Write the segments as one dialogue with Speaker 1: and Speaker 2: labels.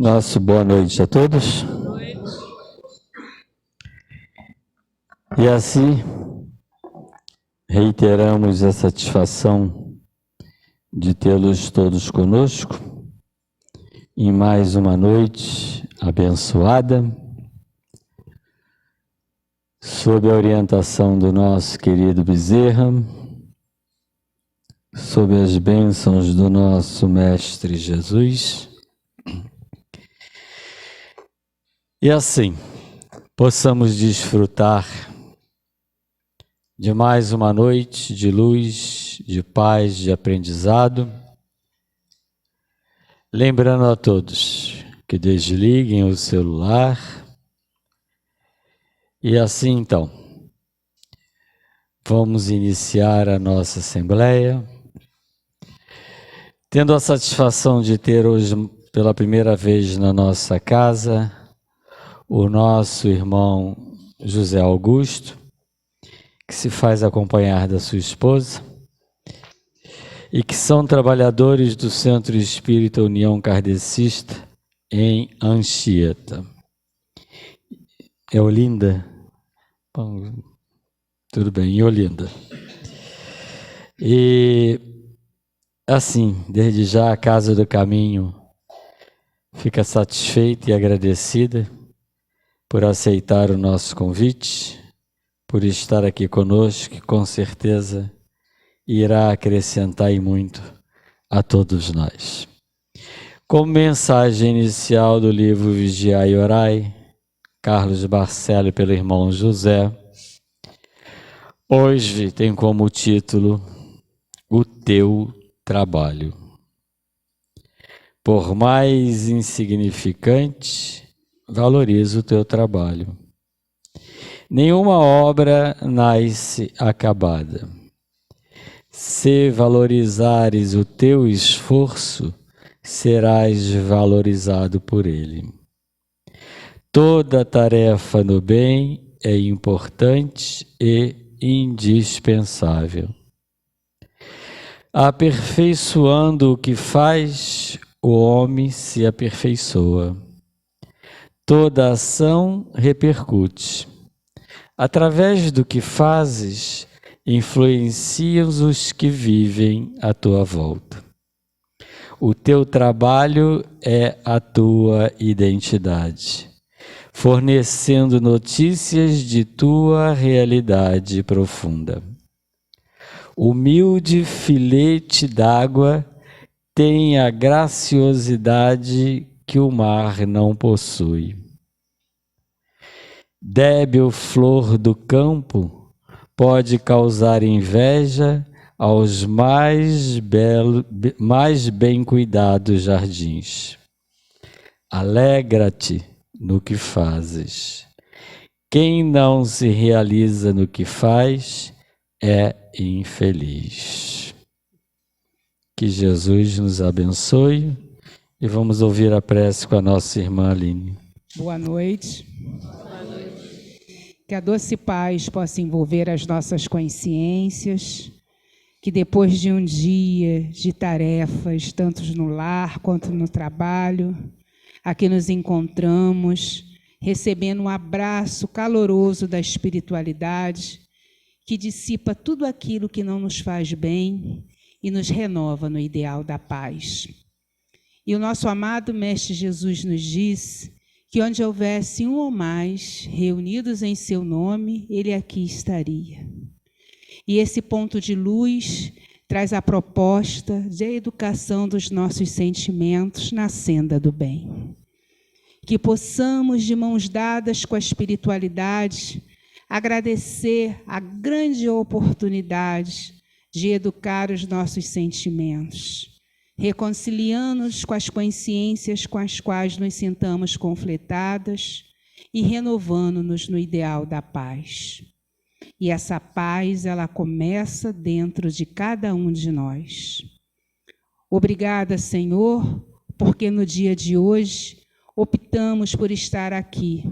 Speaker 1: Nosso boa noite a todos.
Speaker 2: Boa noite.
Speaker 1: E assim, reiteramos a satisfação de tê-los todos conosco em mais uma noite abençoada, sob a orientação do nosso querido Bezerra, sob as bênçãos do nosso Mestre Jesus. E assim, possamos desfrutar de mais uma noite de luz, de paz, de aprendizado. Lembrando a todos que desliguem o celular. E assim então, vamos iniciar a nossa assembleia, tendo a satisfação de ter hoje, pela primeira vez na nossa casa, o nosso irmão José Augusto, que se faz acompanhar da sua esposa, e que são trabalhadores do Centro Espírita União Kardecista em Anchieta. É Olinda? Bom, tudo bem, em Olinda. E assim, desde já a Casa do Caminho fica satisfeita e agradecida por aceitar o nosso convite, por estar aqui conosco, que com certeza irá acrescentar e muito a todos nós. Como mensagem inicial do livro Vigiai e Orai, Carlos Barcelo pelo irmão José, hoje tem como título O Teu Trabalho. Por mais insignificante, valoriza o teu trabalho. Nenhuma obra nasce acabada. Se valorizares o teu esforço, serás valorizado por ele. Toda tarefa no bem é importante e indispensável. Aperfeiçoando o que faz, o homem se aperfeiçoa. Toda ação repercute. Através do que fazes, influencias os que vivem à tua volta. O teu trabalho é a tua identidade, fornecendo notícias de tua realidade profunda. Humilde filete d'água tem a graciosidade que o mar não possui. Débil flor do campo pode causar inveja aos mais bem cuidados jardins. Alegra-te no que fazes. Quem não se realiza no que faz é infeliz. Que Jesus nos abençoe e vamos ouvir a prece com a nossa irmã Aline.
Speaker 2: Boa noite. Boa noite. Que a doce paz possa envolver as nossas consciências, que depois de um dia de tarefas, tanto no lar quanto no trabalho, aqui nos encontramos, recebendo um abraço caloroso da espiritualidade, que dissipa tudo aquilo que não nos faz bem e nos renova no ideal da paz. E o nosso amado Mestre Jesus nos diz que onde houvesse um ou mais reunidos em seu nome, ele aqui estaria. E esse ponto de luz traz a proposta de educação dos nossos sentimentos na senda do bem. Que possamos, de mãos dadas com a espiritualidade, agradecer a grande oportunidade de educar os nossos sentimentos, reconciliando-nos com as consciências com as quais nos sintamos conflitadas e renovando-nos no ideal da paz. E essa paz, ela começa dentro de cada um de nós. Obrigada, Senhor, porque no dia de hoje optamos por estar aqui,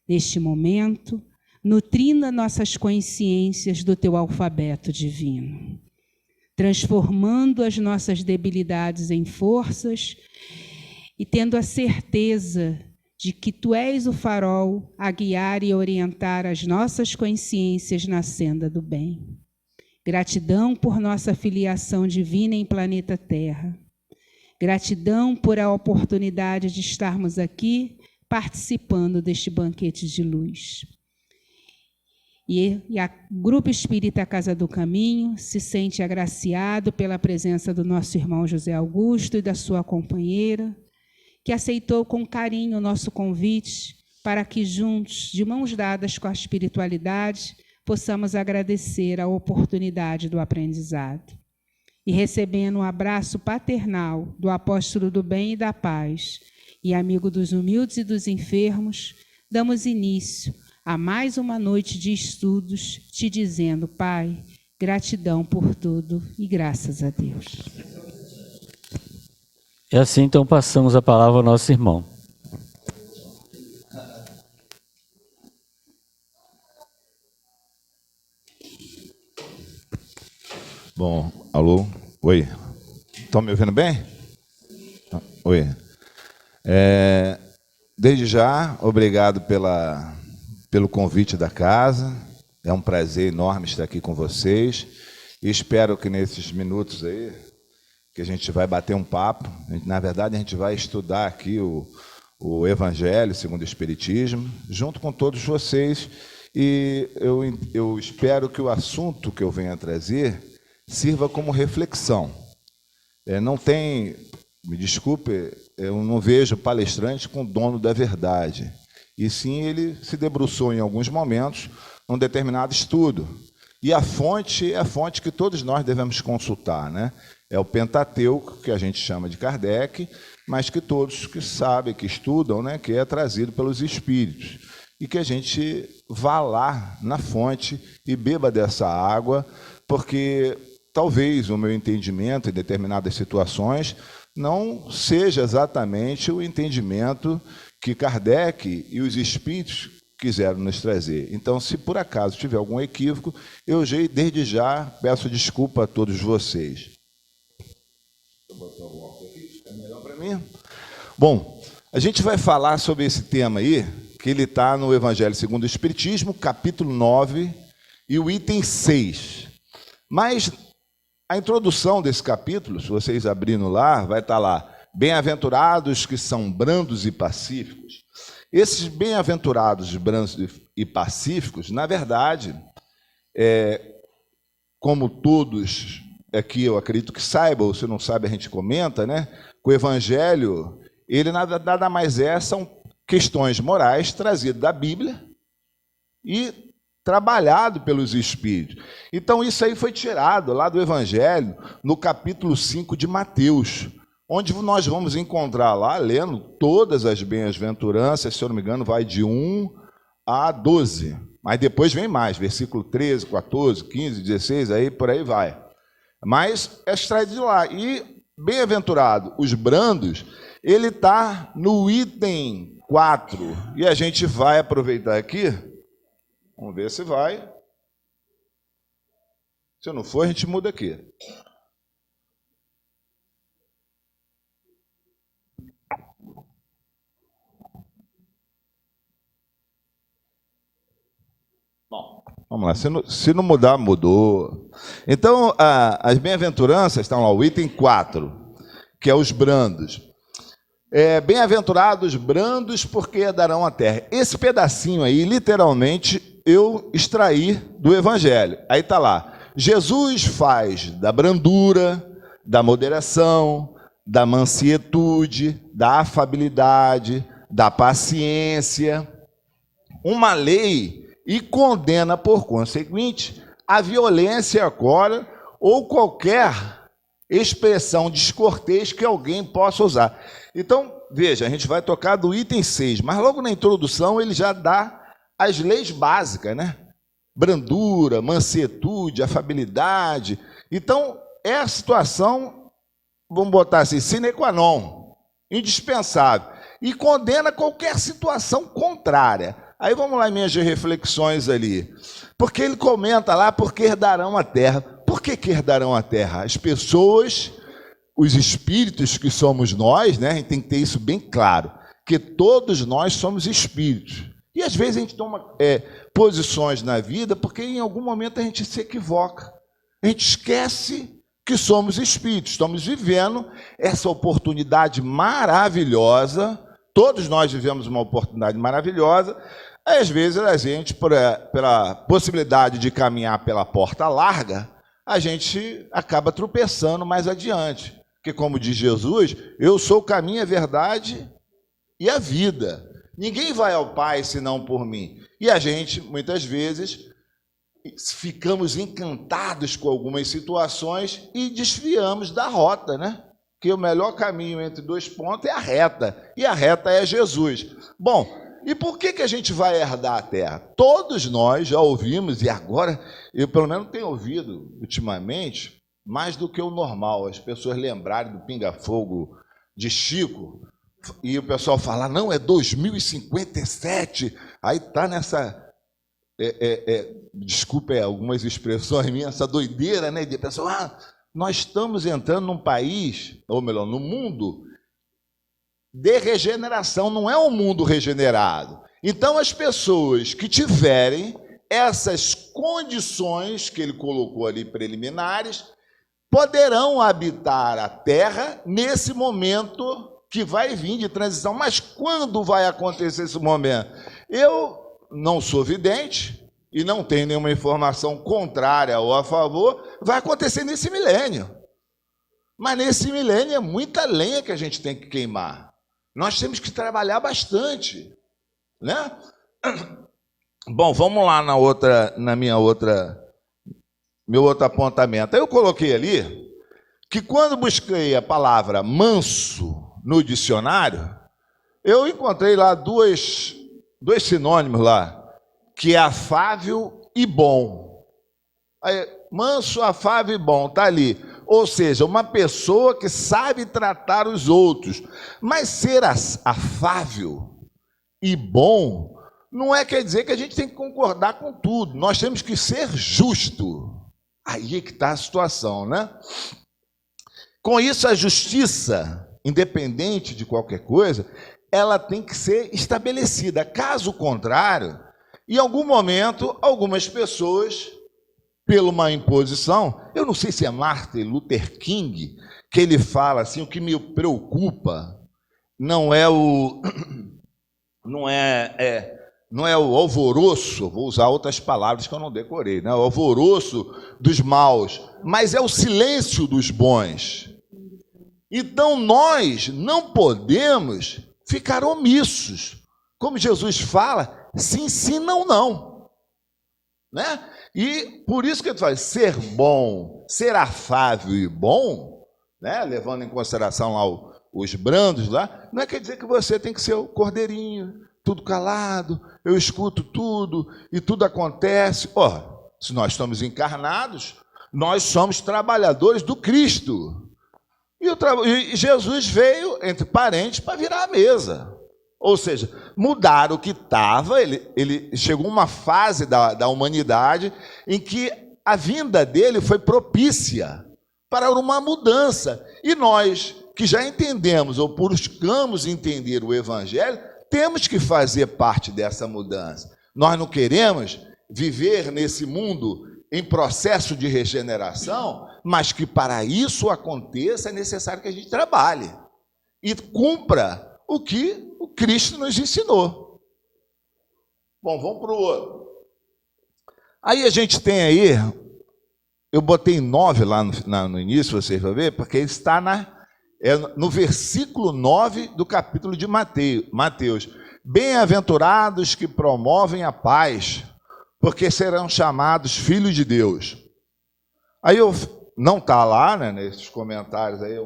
Speaker 2: neste momento, nutrindo nossas consciências do teu alfabeto divino, transformando as nossas debilidades em forças e tendo a certeza de que Tu és o farol a guiar e orientar as nossas consciências na senda do bem. Gratidão por nossa filiação divina em planeta Terra. Gratidão por a oportunidade de estarmos aqui participando deste banquete de luz. E a Grupo Espírita Casa do Caminho se sente agraciado pela presença do nosso irmão José Augusto e da sua companheira, que aceitou com carinho o nosso convite para que juntos, de mãos dadas com a espiritualidade, possamos agradecer a oportunidade do aprendizado. E recebendo um abraço paternal do apóstolo do bem e da paz e amigo dos humildes e dos enfermos, damos início a mais uma noite de estudos, te dizendo, Pai, gratidão por tudo e graças a Deus.
Speaker 1: E assim, então, passamos a palavra ao nosso irmão.
Speaker 3: Bom, alô? Oi. Estão me ouvindo bem? Oi. Desde já, obrigado pelo convite da casa. É um prazer enorme estar aqui com vocês. E espero que nesses minutos aí, que a gente vai bater um papo, na verdade a gente vai estudar aqui o Evangelho segundo o Espiritismo, junto com todos vocês. E eu espero que o assunto que eu venha trazer sirva como reflexão. Não tem, me desculpe, eu não vejo palestrante com dono da verdade. E sim, ele se debruçou em alguns momentos num determinado estudo. E a fonte é a fonte que todos nós devemos consultar, né? É o Pentateuco, que a gente chama de Kardec, mas que todos que sabem, que estudam, né, que é trazido pelos espíritos. E que a gente vá lá na fonte e beba dessa água, porque talvez o meu entendimento em determinadas situações não seja exatamente o entendimento que Kardec e os espíritos quiseram nos trazer. Então, se por acaso tiver algum equívoco, eu desde já peço desculpa a todos vocês. Deixa eu botar o óculos aqui, fica melhor para mim. Bom, a gente vai falar sobre esse tema aí, que ele está no Evangelho segundo o Espiritismo, capítulo 9, e o item 6. Mas a introdução desse capítulo, se vocês abrindo lá, vai estar lá, bem-aventurados que são brandos e pacíficos. Esses bem-aventurados, brandos e pacíficos, na verdade, como todos aqui eu acredito que saibam, ou se não sabe a gente comenta, né? O Evangelho, ele nada mais são questões morais trazidas da Bíblia e trabalhado pelos Espíritos. Então, isso aí foi tirado lá do Evangelho, no capítulo 5 de Mateus, onde nós vamos encontrar lá, lendo todas as bem-aventuranças, se eu não me engano, vai de 1 a 12. Mas depois vem mais, versículo 13, 14, 15, 16, aí por aí vai. Mas é extraído de lá. E bem-aventurado, os brandos, ele está no item 4. E a gente vai aproveitar aqui. Vamos ver se vai. Se não for, a gente muda aqui. Bom, vamos lá. Se não mudar, mudou. Então, as bem-aventuranças estão lá, o item 4, que é os brandos. Bem-aventurados brandos, porque herdarão a terra. Esse pedacinho aí, literalmente, eu extraí do Evangelho. Aí está lá. Jesus faz da brandura, da moderação, da mansietude, da afabilidade, da paciência, uma lei e condena, por conseguinte, a violência agora ou qualquer expressão descortês que alguém possa usar. Então, veja, a gente vai tocar do item 6, mas logo na introdução ele já dá as leis básicas, né? Brandura, mansietude, afabilidade. Então, é a situação, vamos botar assim, sine qua non, indispensável. E condena qualquer situação contrária. Aí vamos lá em minhas reflexões ali. Porque ele comenta lá, porque herdarão a terra. Por que herdarão a terra? As pessoas os espíritos que somos nós, né? A gente tem que ter isso bem claro, que todos nós somos espíritos. E às vezes a gente toma posições na vida porque em algum momento a gente se equivoca. A gente esquece que somos espíritos. Estamos vivendo essa oportunidade maravilhosa. Todos nós vivemos uma oportunidade maravilhosa. Às vezes a gente, pela possibilidade de caminhar pela porta larga, a gente acaba tropeçando mais adiante. Porque, como diz Jesus, eu sou o caminho, a verdade e a vida. Ninguém vai ao Pai senão por mim. E a gente, muitas vezes, ficamos encantados com algumas situações e desviamos da rota, né? Que o melhor caminho entre dois pontos é a reta. E a reta é Jesus. Bom, e por que a gente vai herdar a terra? Todos nós já ouvimos, e agora, eu pelo menos tenho ouvido ultimamente, mais do que o normal, as pessoas lembrarem do pinga-fogo de Chico, e o pessoal falar, não, é 2057, aí está nessa, desculpa algumas expressões minhas, essa doideira, né, de pessoa, nós estamos entrando num país, ou melhor, no mundo de regeneração, não é um mundo regenerado. Então, as pessoas que tiverem essas condições que ele colocou ali preliminares, poderão habitar a terra nesse momento que vai vir de transição. Mas quando vai acontecer esse momento? Eu não sou vidente e não tenho nenhuma informação contrária ou a favor, vai acontecer nesse milênio. Mas nesse milênio é muita lenha que a gente tem que queimar. Nós temos que trabalhar bastante, né? Bom, vamos lá meu outro apontamento. Eu coloquei ali que quando busquei a palavra manso no dicionário, eu encontrei lá dois sinônimos lá, que é afável e bom. Aí, manso, afável e bom, está ali. Ou seja, uma pessoa que sabe tratar os outros. Mas ser afável e bom não quer dizer que a gente tem que concordar com tudo. Nós temos que ser justo. Aí é que está a situação, né? Com isso, a justiça, independente de qualquer coisa, ela tem que ser estabelecida. Caso contrário, em algum momento, algumas pessoas, pela uma imposição, eu não sei se é Martin Luther King, que ele fala assim, o que me preocupa não é o alvoroço, vou usar outras palavras que eu não decorei, né? O alvoroço dos maus, mas é o silêncio dos bons. Então nós não podemos ficar omissos. Como Jesus fala, sim, sim, não, não. Né? E por isso que ele fala, ser bom, ser afável e bom, né? Levando em consideração lá os brandos lá, não quer dizer que você tem que ser o cordeirinho, tudo calado, eu escuto tudo e tudo acontece. Se nós estamos encarnados, nós somos trabalhadores do Cristo. E Jesus veio entre parentes para virar a mesa. Ou seja, mudar o que estava, ele chegou a uma fase da humanidade em que a vinda dele foi propícia para uma mudança. E nós, que já entendemos ou buscamos entender o Evangelho, temos que fazer parte dessa mudança. Nós não queremos viver nesse mundo em processo de regeneração, mas que para isso aconteça é necessário que a gente trabalhe e cumpra o que o Cristo nos ensinou. Bom, vamos para o outro. Aí a gente tem aí, eu botei 9 lá no início, vocês vão ver, porque ele está no versículo 9 do capítulo de Mateus. Bem-aventurados que promovem a paz, porque serão chamados filhos de Deus. Aí não está lá, né, nesses comentários aí,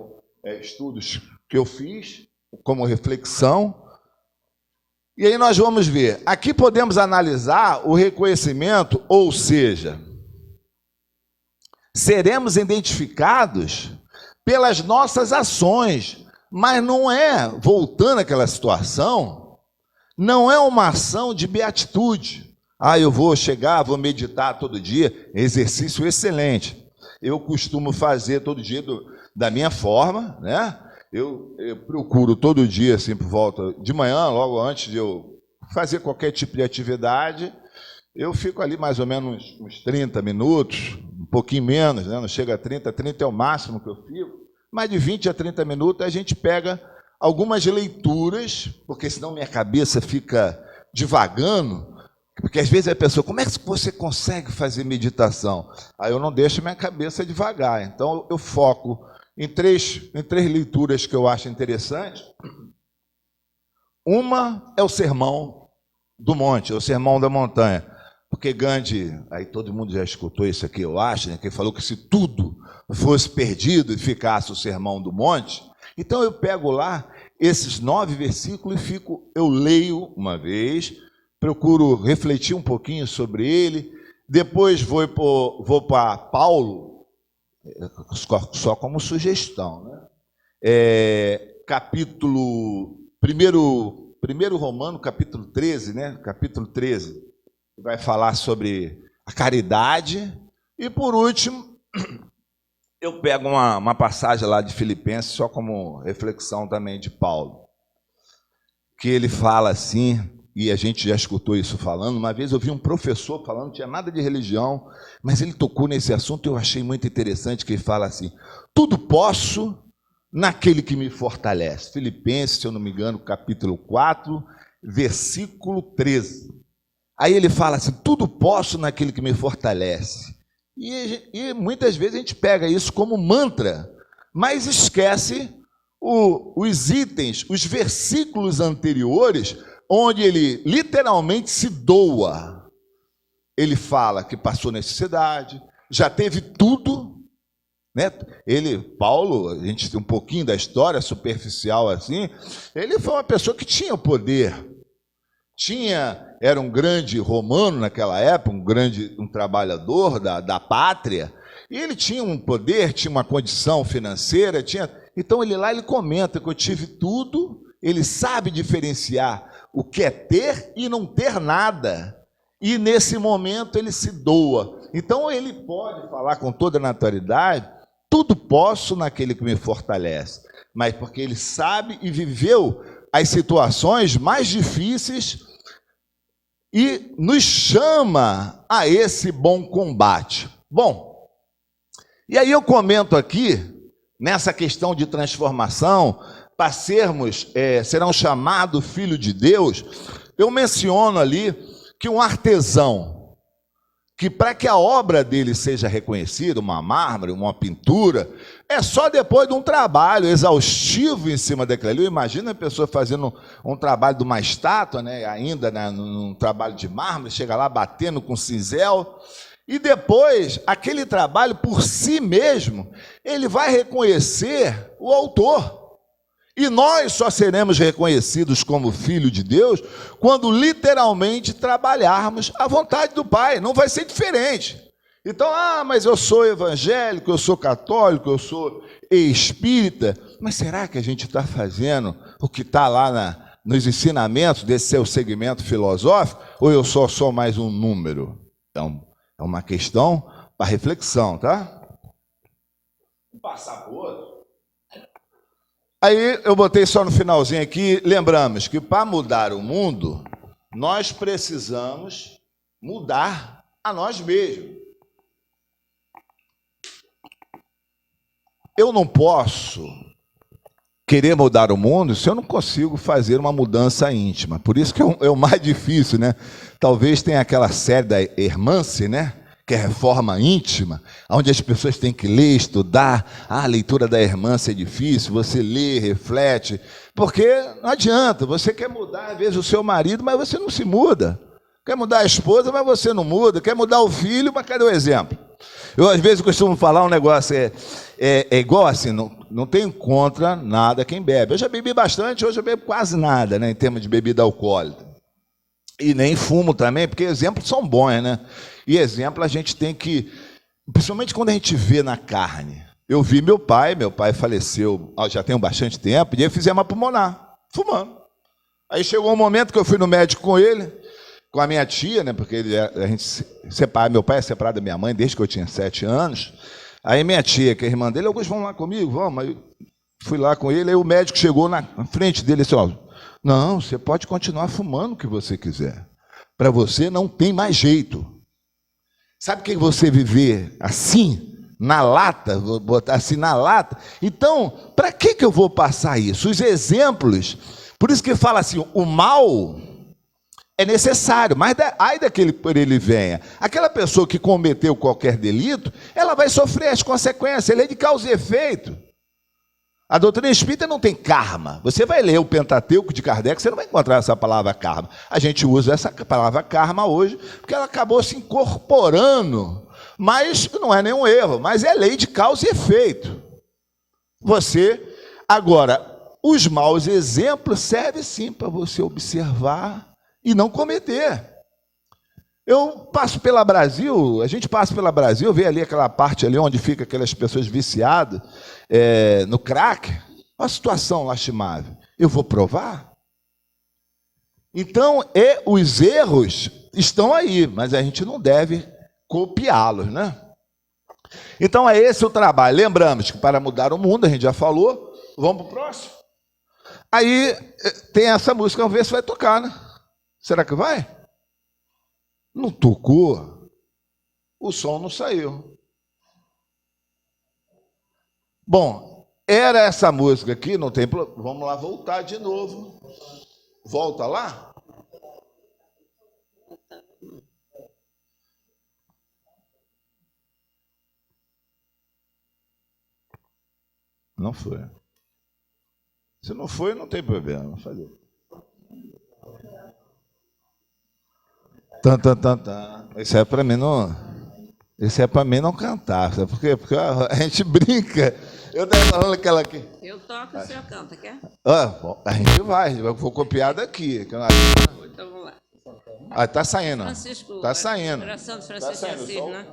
Speaker 3: estudos que eu fiz como reflexão. E aí nós vamos ver. Aqui podemos analisar o reconhecimento, ou seja, seremos identificados pelas nossas ações, mas não é, voltando àquela situação, não é uma ação de beatitude. Eu vou chegar, vou meditar todo dia, exercício excelente. Eu costumo fazer todo dia, da minha forma, né? Eu procuro todo dia, assim, por volta de manhã, logo antes de eu fazer qualquer tipo de atividade, eu fico ali mais ou menos uns 30 minutos, um pouquinho menos, né? Não chega a 30, 30 é o máximo que eu fico, mais de 20 a 30 minutos a gente pega algumas leituras, porque senão minha cabeça fica divagando, porque às vezes a pessoa, como é que você consegue fazer meditação? Aí eu não deixo minha cabeça devagar, então eu foco em três leituras que eu acho interessantes. Uma é o Sermão do Monte, o Sermão da Montanha, porque Gandhi, aí todo mundo já escutou isso aqui, eu acho, né, que ele falou que se tudo fosse perdido e ficasse o Sermão do Monte, então eu pego lá esses 9 versículos e eu leio uma vez, procuro refletir um pouquinho sobre ele, depois vou para Paulo, só como sugestão, né? Capítulo 1 Romano, capítulo 13, né? Capítulo 13, vai falar sobre a caridade. E por último, eu pego uma passagem lá de Filipenses, só como reflexão também de Paulo, que ele fala assim, e a gente já escutou isso falando. Uma vez eu vi um professor falando, não tinha nada de religião, mas ele tocou nesse assunto e eu achei muito interessante, que ele fala assim: tudo posso naquele que me fortalece. Filipenses, se eu não me engano, capítulo 4, versículo 13. Aí ele fala assim: tudo posso naquele que me fortalece. E muitas vezes a gente pega isso como mantra, mas esquece os itens, os versículos anteriores, onde ele literalmente se doa. Ele fala que passou necessidade, já teve tudo, né? Paulo, a gente tem um pouquinho da história superficial assim, ele foi uma pessoa que tinha o poder, era um grande romano naquela época, um trabalhador da pátria, e ele tinha um poder, tinha uma condição financeira, então ele comenta que eu tive tudo. Ele sabe diferenciar o que é ter e não ter nada, e nesse momento ele se doa. Então ele pode falar com toda naturalidade: tudo posso naquele que me fortalece, mas porque ele sabe e viveu as situações mais difíceis e nos chama a esse bom combate. Bom, e aí eu comento aqui, nessa questão de transformação, para serão chamados filho de Deus, eu menciono ali que um artesão, que para que a obra dele seja reconhecida, uma mármore, uma pintura, é só depois de um trabalho exaustivo em cima daquilo ali. Imagina a pessoa fazendo um trabalho de uma estátua, né, ainda num trabalho de mármore, chega lá batendo com cinzel, e depois, aquele trabalho por si mesmo, ele vai reconhecer o autor. E nós só seremos reconhecidos como filho de Deus quando literalmente trabalharmos a vontade do Pai. Não vai ser diferente. Então, mas eu sou evangélico, eu sou católico, eu sou espírita. Mas será que a gente está fazendo o que está lá nos ensinamentos desse seu segmento filosófico? Ou eu só sou mais um número? Então, é uma questão para reflexão, tá? Vou passar por outro. Aí eu botei só no finalzinho aqui, lembramos que para mudar o mundo, nós precisamos mudar a nós mesmos. Eu não posso querer mudar o mundo se eu não consigo fazer uma mudança íntima. Por isso que é o mais difícil, né? Talvez tenha aquela série da Hermance, né? Que é reforma íntima, onde as pessoas têm que ler, estudar. A leitura da Hermance é difícil, você lê, reflete, porque não adianta, você quer mudar às vezes o seu marido, mas você não se muda. Quer mudar a esposa, mas você não muda. Quer mudar o filho, mas cadê o exemplo? Eu às vezes costumo falar um negócio, é igual assim, não tenho contra nada quem bebe. Eu já bebi bastante, hoje eu bebo quase nada, né, em termos de bebida alcoólica. E nem fumo também, porque exemplos são bons, né? E exemplo a gente tem que, principalmente quando a gente vê na carne. Eu vi meu pai faleceu já tem bastante tempo, e ele fizemos uma pulmonar, fumando. Aí chegou um momento que eu fui no médico com ele, com a minha tia, né? Porque meu pai é separado da minha mãe desde que eu tinha 7 anos. Aí minha tia, que é irmã dele, Augusto, vamos lá comigo? Vamos. Aí fui lá com ele, aí o médico chegou na frente dele e disse, ó, não, você pode continuar fumando o que você quiser. Para você não tem mais jeito. Sabe o que você viver assim, na lata, vou botar assim na lata? Então, para que eu vou passar isso? Os exemplos, por isso que fala assim, o mal é necessário, mas ai daquele por ele venha. Aquela pessoa que cometeu qualquer delito, ela vai sofrer as consequências, ele é de causa e efeito. A doutrina espírita não tem karma. Você vai ler o Pentateuco de Kardec, você não vai encontrar essa palavra karma. A gente usa essa palavra karma hoje, porque ela acabou se incorporando. Mas não é nenhum erro, mas é lei de causa e efeito. Agora, os maus exemplos servem sim para você observar e não cometer. Eu passo pela Brasil, a gente passa pela Brasil, vê ali aquela parte ali onde fica aquelas pessoas viciadas no crack, uma situação lastimável. Eu vou provar? Então, os erros estão aí, mas a gente não deve copiá-los, né? Então, é esse o trabalho. Lembramos que para mudar o mundo, a gente já falou, vamos para o próximo. Aí tem essa música, vamos ver se vai tocar, né? Será que vai? Não tocou, o som não saiu. Bom, era essa música aqui, não tem problema. Vamos lá voltar de novo. Volta lá. Não foi. Se não foi, não tem problema. Vou fazer. Isso é para mim não. Isso é para mim não cantar, sabe por quê? Porque a gente brinca. Eu estava falando aquela aqui.
Speaker 4: Eu toco e o senhor canta, quer?
Speaker 3: A gente vai, vou copiar daqui.
Speaker 4: Então vamos lá.
Speaker 3: Está saindo.
Speaker 4: Francisco.
Speaker 3: Está saindo.
Speaker 4: Oração de Francisco de Assis, né?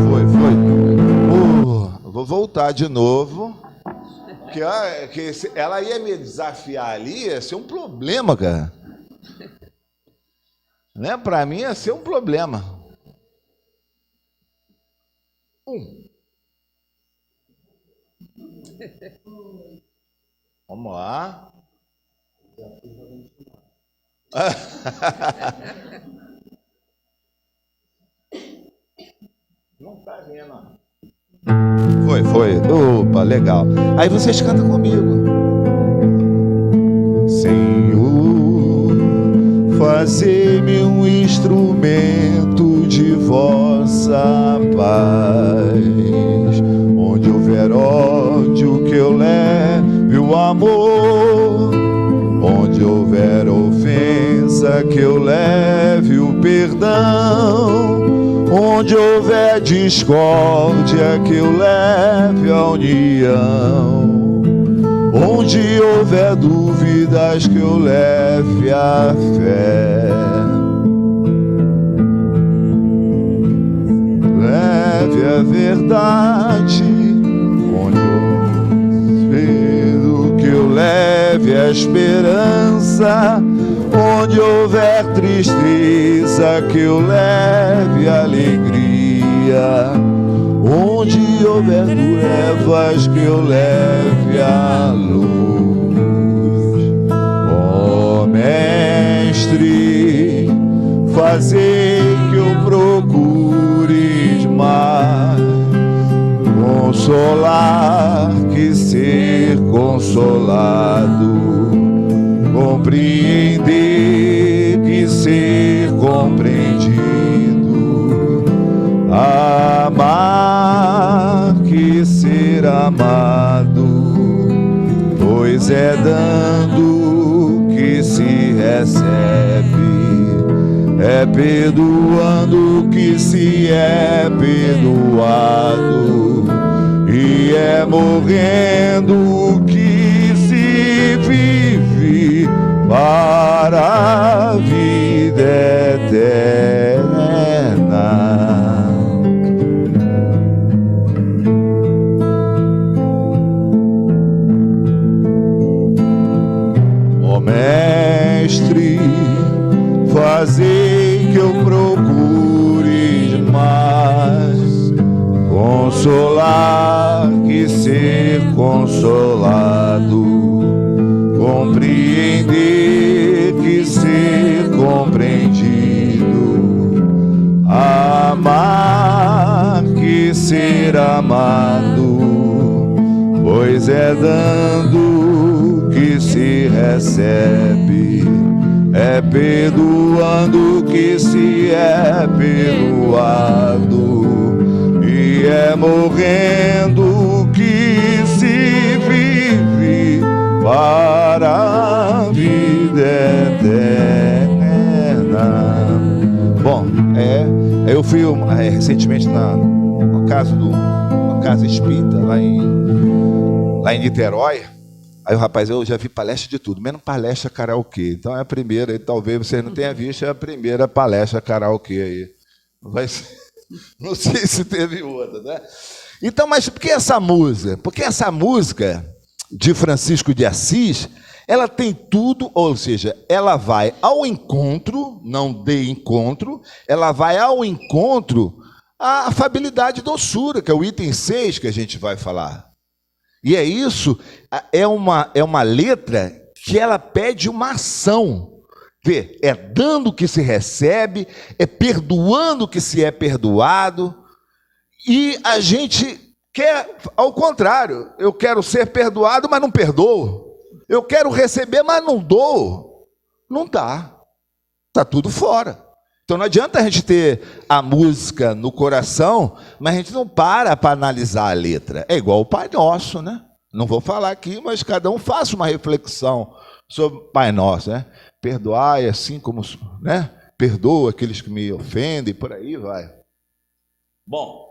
Speaker 3: Foi. Vou voltar de novo. Que ela ia me desafiar ali, ia ser um problema, cara. Né? Para mim ia ser um problema. Vamos lá. Não está vendo. Foi. Opa, legal. Aí vocês cantam comigo. Senhor, fazei-me um instrumento de vossa paz. Onde houver ódio, que eu leve o amor. Onde houver ofensa, que eu leve o perdão. Onde houver discórdia, que eu leve a união. Onde houver dúvidas, que eu leve a fé. Leve a verdade. Onde houver medo, que eu leve a esperança. Onde houver tristeza, que eu leve a alegria. Onde houver trevas, que eu leve a luz. Ó Mestre, fazei que eu procure mais consolar que ser consolado. Compreender que ser compreendido, amar que ser amado, pois é dando que se recebe, é perdoando que se é perdoado, e é morrendo que se vive para a vida eterna. Ó Mestre, fazei que eu procure mais consolado, compreender que ser compreendido, amar que ser amado, pois é dando que se recebe, é perdoando que se é perdoado, e é morrendo que se vive para a vida eterna. Bom, eu fui recentemente no caso de uma casa espírita lá em Niterói. Aí o rapaz, eu já vi palestra de tudo, menos palestra karaokê. Então é a primeira, e talvez você não tenha visto, é a primeira palestra karaokê aí. Não sei se teve outra, né? Então, mas por que essa música? Porque essa música de Francisco de Assis, ela tem tudo, ou seja, ela vai ao encontro, não de encontro, ela vai ao encontro à afabilidade e doçura, que é o item 6 que a gente vai falar. E é isso, é uma letra que ela pede uma ação. Vê, é dando que se recebe, é perdoando que se é perdoado. E a gente quer, ao contrário, eu quero ser perdoado, mas não perdoo. Eu quero receber, mas não dou. Não dá. Está tudo fora. Então não adianta a gente ter a música no coração, mas a gente não para analisar a letra. É igual o Pai Nosso, né? Não vou falar aqui, mas cada um faça uma reflexão sobre o Pai Nosso, né? Perdoai assim como, né? Perdoa aqueles que me ofendem, por aí vai. Bom,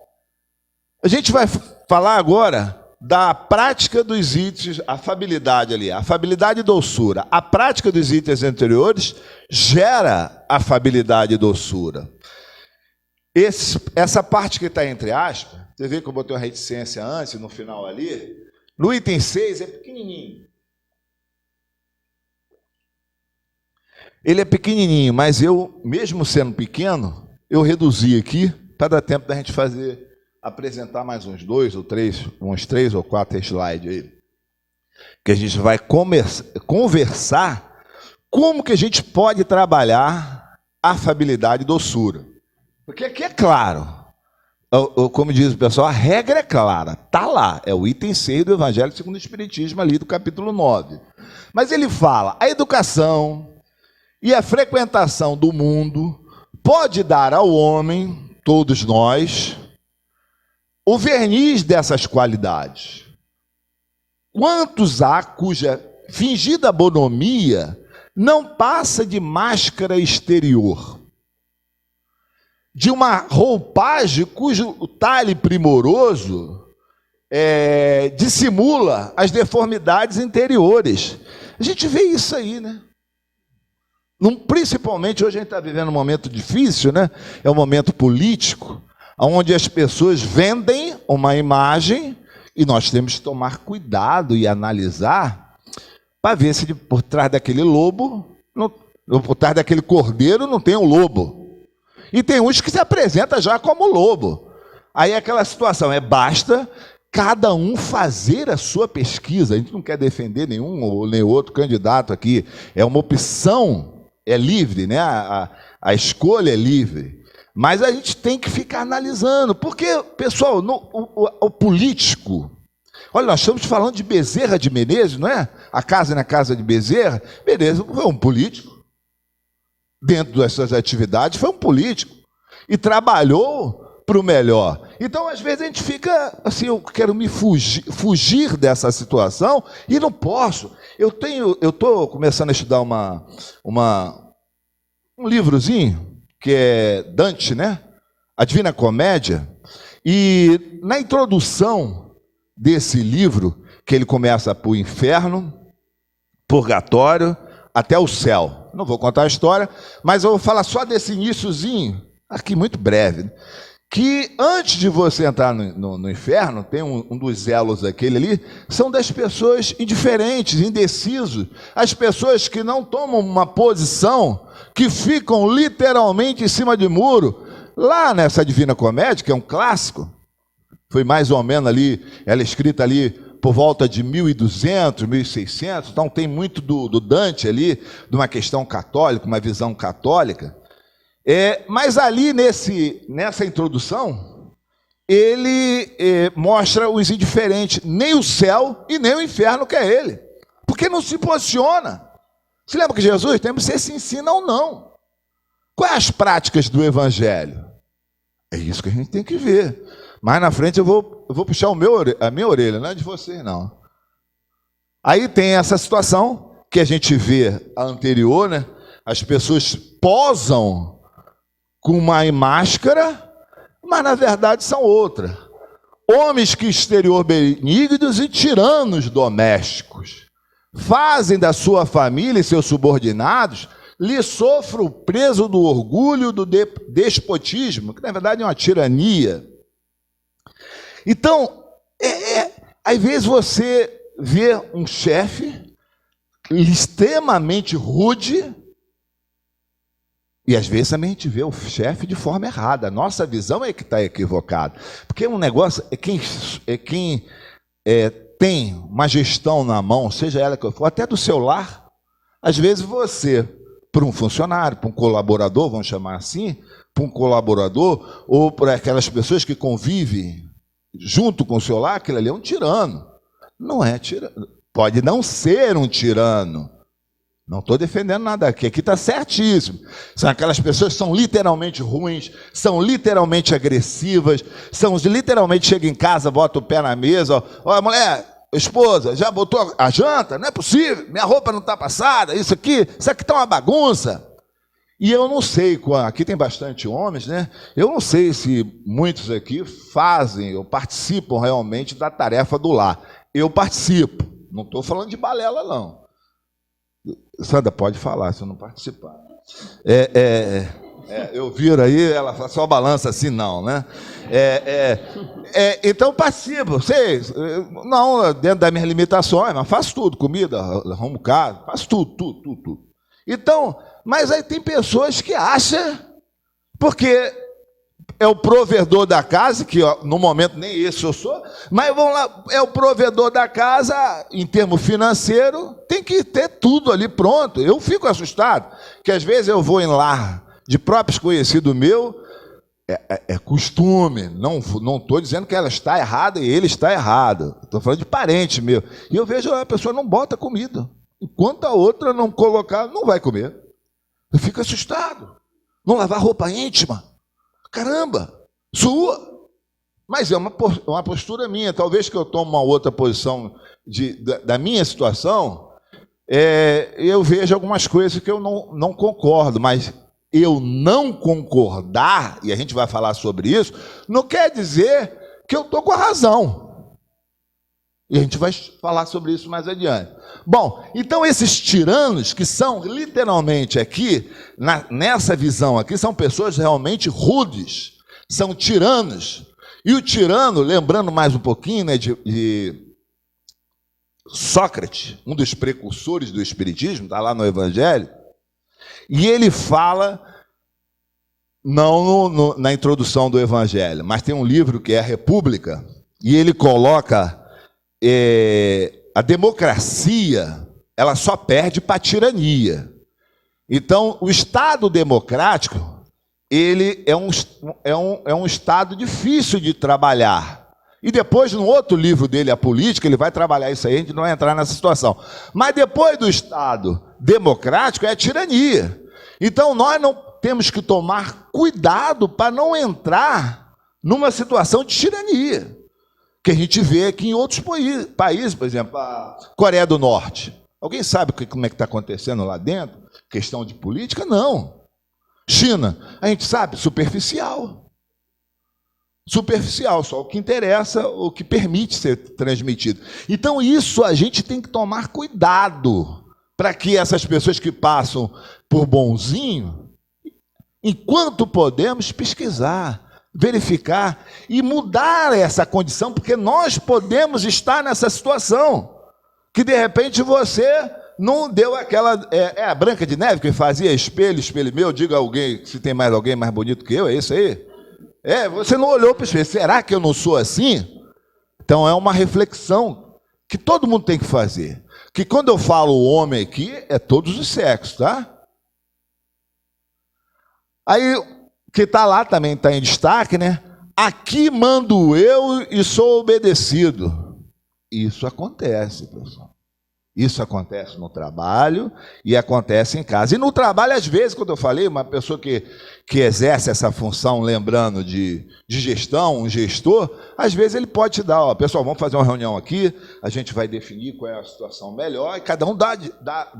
Speaker 3: a gente vai falar agora da prática dos itens, afabilidade ali, afabilidade e doçura. A prática dos itens anteriores gera afabilidade e doçura. Essa parte que está entre aspas, você vê que eu botei uma reticência antes, no final ali, no item 6 é pequenininho. Ele é pequenininho, mas eu, mesmo sendo pequeno, eu reduzi aqui para dar tempo da gente apresentar mais uns 2 ou 3, uns 3 ou 4 slides aí, que a gente vai conversar como que a gente pode trabalhar afabilidade e doçura. Porque aqui é claro, como diz o pessoal, a regra é clara, está lá, é o item 6 do Evangelho segundo o Espiritismo ali do capítulo 9. Mas ele fala, a educação e a frequentação do mundo pode dar ao homem, todos nós, o verniz dessas qualidades. Quantos há cuja fingida bonomia não passa de máscara exterior, de uma roupagem cujo talhe primoroso dissimula as deformidades interiores. A gente vê isso aí, né? Principalmente hoje a gente está vivendo um momento difícil, né? É um momento político, onde as pessoas vendem uma imagem e nós temos que tomar cuidado e analisar para ver se por trás daquele lobo, por trás daquele cordeiro não tem um lobo. E tem uns que se apresentam já como lobo. Aí é aquela situação, basta cada um fazer a sua pesquisa. A gente não quer defender nenhum ou nem outro candidato aqui. É uma opção, é livre, né? A escolha é livre. Mas a gente tem que ficar analisando. Porque, pessoal, o político... Olha, nós estamos falando de Bezerra de Menezes, não é? A casa na casa de Bezerra. Menezes foi um político. Dentro das suas atividades, foi um político. E trabalhou para o melhor. Então, às vezes, a gente fica assim, eu quero me fugir dessa situação e não posso. Eu estou começando a estudar um livrozinho, que é Dante, né? A Divina Comédia. E na introdução desse livro, que ele começa por inferno, purgatório, até o céu. Não vou contar a história, mas eu vou falar só desse iniciozinho, aqui muito breve, né? Que antes de você entrar no inferno, tem um dos elos aquele ali, são das pessoas indiferentes, indecisos, as pessoas que não tomam uma posição, que ficam literalmente em cima de muro. Lá nessa Divina Comédia, que é um clássico, foi mais ou menos ali, ela é escrita ali por volta de 1200, 1600, então tem muito do Dante ali, de uma questão católica, uma visão católica. Mas ali nessa introdução, ele mostra os indiferentes, nem o céu e nem o inferno quer ele, porque não se posiciona. Você lembra que Jesus tem que ser se ensina ou não. Quais as práticas do Evangelho? É isso que a gente tem que ver. Mais na frente eu vou puxar a minha orelha, não é de vocês, não. Aí tem essa situação que a gente vê a anterior, né? As pessoas posam com uma máscara, mas na verdade são outra. Homens que exterior benignos e tiranos domésticos. Fazem da sua família e seus subordinados lhe sofre o peso do orgulho, do despotismo, que na verdade é uma tirania. Então, às vezes você vê um chefe extremamente rude, e às vezes também a gente vê o chefe de forma errada. A nossa visão é que está equivocada. Porque um negócio quem tem uma gestão na mão, seja ela que for, até do seu lar, às vezes você, para um funcionário, para um colaborador, vamos chamar assim, para um colaborador, ou para aquelas pessoas que convivem junto com o seu lar, aquilo ali é um tirano. Não é tirano. Pode não ser um tirano. Não estou defendendo nada aqui está certíssimo. São aquelas pessoas que são literalmente ruins, são literalmente agressivas, literalmente chegam em casa, botam o pé na mesa, ó, mulher, esposa, já botou a janta? Não é possível, minha roupa não está passada, isso aqui está uma bagunça. E eu não sei, aqui tem bastante homens, né? Eu não sei se muitos aqui fazem ou participam realmente da tarefa do lar. Eu participo, não estou falando de balela, não. Sandra, pode falar, se eu não participar. Eu viro aí, ela faz só balança assim, não, né? Então participo, sei, não dentro das minhas limitações, mas faço tudo, comida, arrumo casa, faço tudo. Então, mas aí tem pessoas que acham, porque é o provedor da casa, que no momento nem esse eu sou, mas vamos lá, é o provedor da casa, em termos financeiros, tem que ter tudo ali pronto. Eu fico assustado, que às vezes eu vou em lar de próprios conhecidos meus, é costume, não estou dizendo que ela está errada e ele está errado, estou falando de parente meu, e eu vejo a pessoa não bota comida, enquanto a outra não colocar, não vai comer. Eu fico assustado. Não lavar roupa íntima. Caramba, sua. Mas é uma postura minha. Talvez que eu tome uma outra posição da minha situação, eu vejo algumas coisas que eu não concordo, mas eu não concordar, e a gente vai falar sobre isso, não quer dizer que eu estou com a razão. E a gente vai falar sobre isso mais adiante. Bom, então esses tiranos, que são literalmente aqui, nessa visão aqui, são pessoas realmente rudes, são tiranos. E o tirano, lembrando mais um pouquinho, né, de Sócrates, um dos precursores do Espiritismo, está lá no Evangelho, e ele fala, não na introdução do Evangelho, mas tem um livro que é a República, e ele coloca a democracia, ela só perde para a tirania. Então, o Estado democrático, ele é um Estado difícil de trabalhar. E depois, no outro livro dele, A Política, ele vai trabalhar isso aí, a gente não vai entrar nessa situação. Mas depois do Estado democrático é a tirania. Então, nós não temos que tomar cuidado para não entrar numa situação de tirania, que a gente vê aqui em outros países, por exemplo, a Coreia do Norte. Alguém sabe como é que está acontecendo lá dentro? Questão de política? Não. China, a gente sabe, superficial. Superficial, só o que interessa, o que permite ser transmitido. Então, isso a gente tem que tomar cuidado, para que essas pessoas que passam por bonzinho, enquanto podemos, pesquisar, verificar e mudar essa condição, porque nós podemos estar nessa situação, que de repente você não deu aquela... a Branca de Neve que fazia espelho, espelho meu, diga a alguém, se tem mais alguém mais bonito que eu, é isso aí? Você não olhou para o espelho, será que eu não sou assim? Então é uma reflexão que todo mundo tem que fazer. Que quando eu falo homem aqui, é todos os sexos, tá? Aí, que está lá também está em destaque, né? Aqui mando eu e sou obedecido. Isso acontece, pessoal. Isso acontece no trabalho e acontece em casa. E no trabalho, às vezes, quando eu falei, uma pessoa que exerce essa função, lembrando de gestão, um gestor, às vezes ele pode te dar, ó, pessoal, vamos fazer uma reunião aqui, a gente vai definir qual é a situação melhor, e cada um dá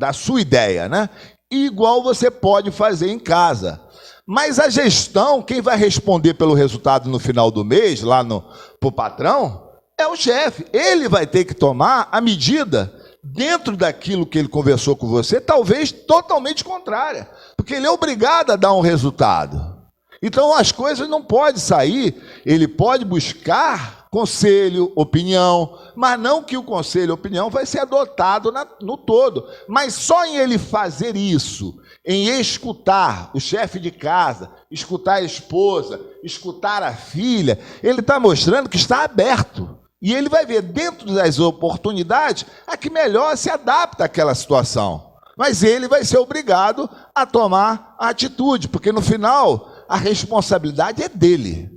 Speaker 3: a sua ideia, né? Igual você pode fazer em casa. Mas a gestão, quem vai responder pelo resultado no final do mês, lá para o patrão, é o chefe. Ele vai ter que tomar a medida dentro daquilo que ele conversou com você, talvez totalmente contrária, porque ele é obrigado a dar um resultado. Então as coisas não podem sair, ele pode buscar conselho, opinião, mas não que o conselho, opinião vai ser adotado no todo, mas só em ele fazer isso, em escutar o chefe de casa, escutar a esposa, escutar a filha, ele está mostrando que está aberto. E ele vai ver dentro das oportunidades a que melhor se adapta àquela situação. Mas ele vai ser obrigado a tomar a atitude, porque no final a responsabilidade é dele.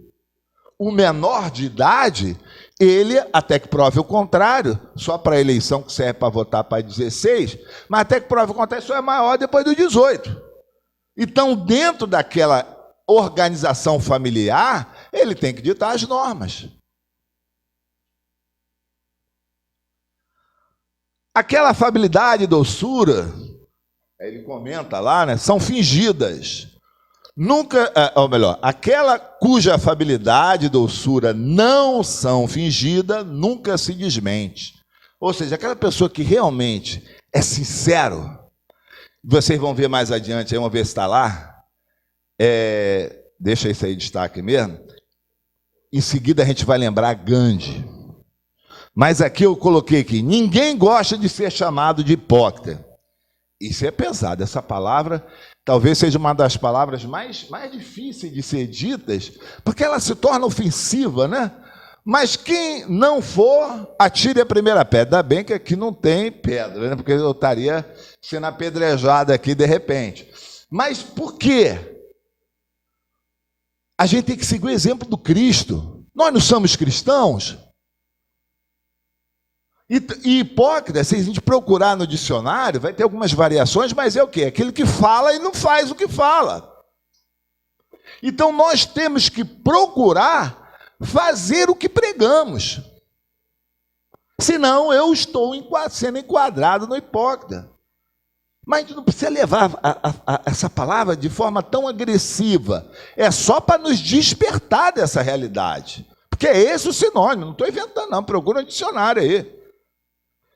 Speaker 3: O menor de idade, ele, até que prove o contrário, só para a eleição que serve para votar para 16, mas até que prove o contrário, só é maior depois do 18. Então, dentro daquela organização familiar, ele tem que ditar as normas. Aquela afabilidade e doçura, ele comenta lá, né, são fingidas. Nunca, ou melhor, aquela cuja afabilidade e doçura não são fingidas, nunca se desmente. Ou seja, aquela pessoa que realmente é sincero, vocês vão ver mais adiante, aí vamos ver se está lá, deixa isso aí em destaque mesmo, em seguida a gente vai lembrar Gandhi. Mas aqui eu coloquei aqui, ninguém gosta de ser chamado de hipócrita. Isso é pesado, essa palavra talvez seja uma das palavras mais difíceis de ser ditas, porque ela se torna ofensiva, né? Mas quem não for, atire a primeira pedra. Ainda bem que aqui não tem pedra, né? Porque eu estaria sendo apedrejado aqui de repente. Mas por quê? A gente tem que seguir o exemplo do Cristo. Nós não somos cristãos? E hipócrita, se a gente procurar no dicionário, vai ter algumas variações, mas é o quê? Aquele que fala e não faz o que fala. Então nós temos que procurar fazer o que pregamos. Senão eu estou sendo enquadrado no hipócrita. Mas a gente não precisa levar essa palavra de forma tão agressiva. É só para nos despertar dessa realidade. Porque é esse o sinônimo, não estou inventando não, procura um dicionário aí.